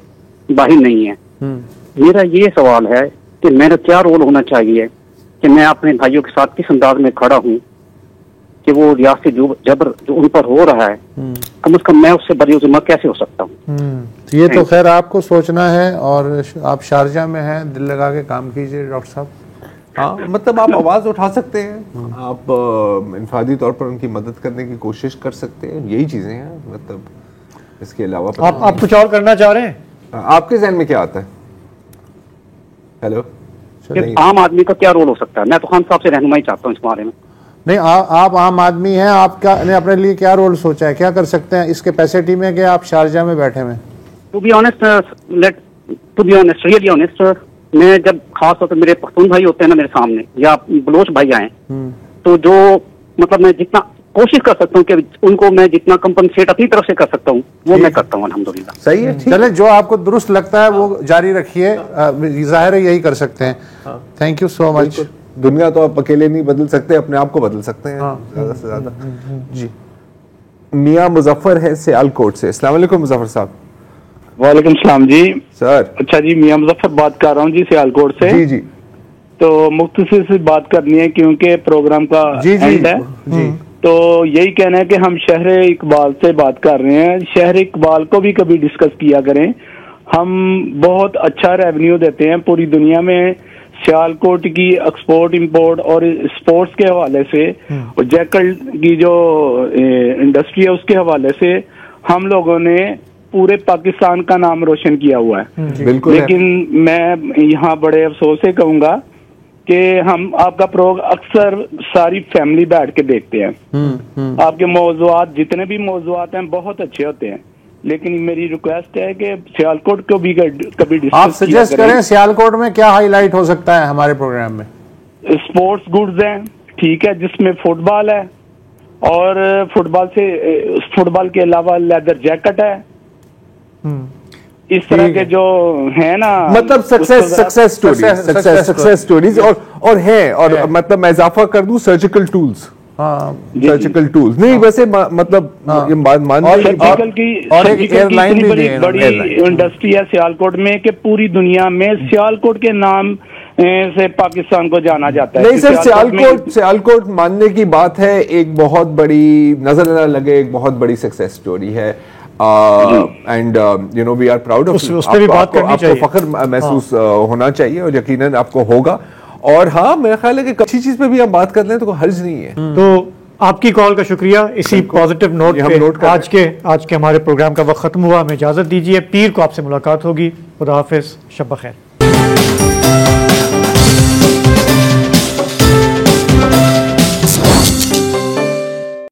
[SPEAKER 16] बाहर नहीं है। मेरा ये सवाल है कि मेरा क्या रोल होना चाहिए कि मैं अपने भाइयों के साथ किस अंदाज में खड़ा हूँ कि वो रियासती जबर जो उन पर हो रहा है, कम से कम मैं उससे बरीउज़्ज़िम्मा कैसे हो सकता हूँ।
[SPEAKER 8] ये तो खैर आपको सोचना है, और आप शारजा में हैं, दिल लगा के काम कीजिए डॉक्टर साहब।
[SPEAKER 1] हाँ, मतलब आप आवाज उठा सकते हैं, आप इनफरादी तौर पर उनकी मदद करने की कोशिश कर सकते हैं, यही चीजें हैं। मतलब इसके अलावा
[SPEAKER 3] आप कुछ और करना चाह रहे हैं?
[SPEAKER 1] आपके ज़हन में क्या आता है? हेलो,
[SPEAKER 16] आम आदमी का क्या रोल हो सकता है? मैं तो खान साहब से रहनुमाई चाहता हूँ इस बारे में।
[SPEAKER 8] नहीं, आप आम आदमी हैं, आप क्या ने अपने लिए क्या रोल सोचा है, क्या कर सकते हैं इस कैपेसिटी में कि आप शारजा में बैठे हुए?
[SPEAKER 16] To be honest, really honest, मैं जब खास तौर पर मेरे पख्तून भाई होते हैं ना मेरे सामने, या बलोच भाई आए, तो जो मतलब मैं जितना कोशिश कर सकता हूँ कि उनको मैं जितना कंपनसेट अपनी तरफ से कर सकता हूँ वो मैं करता हूँ अल्हम्दुलिल्लाह।
[SPEAKER 8] सही है, चले जो आपको दुरुस्त लगता है वो जारी रखिए, जाहिर है यही कर सकते हैं। Thank you so much.
[SPEAKER 1] दुनिया तो आप अकेले नहीं बदल सकते, अपने आप को बदल सकते हैं ज्यादा से ज्यादा। जी, मियां मुजफ्फर है सियालकोट से। अस्सलाम वालेकुम मुजफ्फर साहब।
[SPEAKER 17] वालेकुम सलाम जी
[SPEAKER 1] सर।
[SPEAKER 17] अच्छा जी, मियां मुजफ्फर बात कर रहा हूँ जी सियालकोट से।
[SPEAKER 1] जी जी।
[SPEAKER 17] तो मुख्तसर से बात करनी है क्योंकि प्रोग्राम का एंड है
[SPEAKER 8] जी।
[SPEAKER 17] तो यही कहना है कि हम शहर इकबाल से बात कर रहे हैं, शहर इकबाल को भी कभी डिस्कस किया करें। हम बहुत अच्छा रेवेन्यू देते हैं पूरी दुनिया में, सियालकोट की एक्सपोर्ट इंपोर्ट और स्पोर्ट्स के हवाले से, और जैकल की जो इंडस्ट्री है उसके हवाले से हम लोगों ने पूरे पाकिस्तान का नाम रोशन किया हुआ है।
[SPEAKER 1] बिल्कुल।
[SPEAKER 17] लेकिन मैं यहाँ बड़े अफसोस से कहूंगा कि हम आपका प्रोग्राम अक्सर सारी फैमिली बैठ के देखते हैं। आपके मौज़ूआत जितने भी मौज़ूआत हैं बहुत अच्छे होते हैं, लेकिन मेरी रिक्वेस्ट है कि सियालकोट को भी कभी डिस्कस
[SPEAKER 8] आप सजेस्ट करें सियालकोट में क्या हाईलाइट हो सकता है हमारे प्रोग्राम में।
[SPEAKER 17] स्पोर्ट्स गुड्स हैं, ठीक है, जिसमें फुटबॉल है, और फुटबॉल के अलावा लेदर जैकेट है, इस तरह के जो है ना,
[SPEAKER 1] मतलब सक्सेस स्टोरीज और है, और मतलब मैं इजाफा कर दूं सर्जिकल टूल्स। सर्जिकल टूल्स नहीं, वैसे मतलब ये
[SPEAKER 17] सर्जिकल की बड़ी इंडस्ट्री है सियालकोट में कि पूरी दुनिया में सियालकोट के नाम से पाकिस्तान को जाना जाता है।
[SPEAKER 1] नहीं सर, सियालकोट मानने की बात है, एक बहुत बड़ी नजर न लगे, एक बहुत बड़ी सक्सेस स्टोरी है and you know we are proud of, आपको फख्र महसूस होना चाहिए और यकीनन आपको होगा। और हाँ, मेरा ख्याल है कि अच्छी चीज पे भी हम बात कर लें तो कोई हर्ज नहीं है।
[SPEAKER 3] तो आपकी कॉल का शुक्रिया। इसी पॉजिटिव नोट पे आज के हमारे प्रोग्राम का वक्त खत्म हुआ। हमें इजाजत दीजिए, पीर को आपसे मुलाकात होगी। खुदा हाफिज, शब बखैर।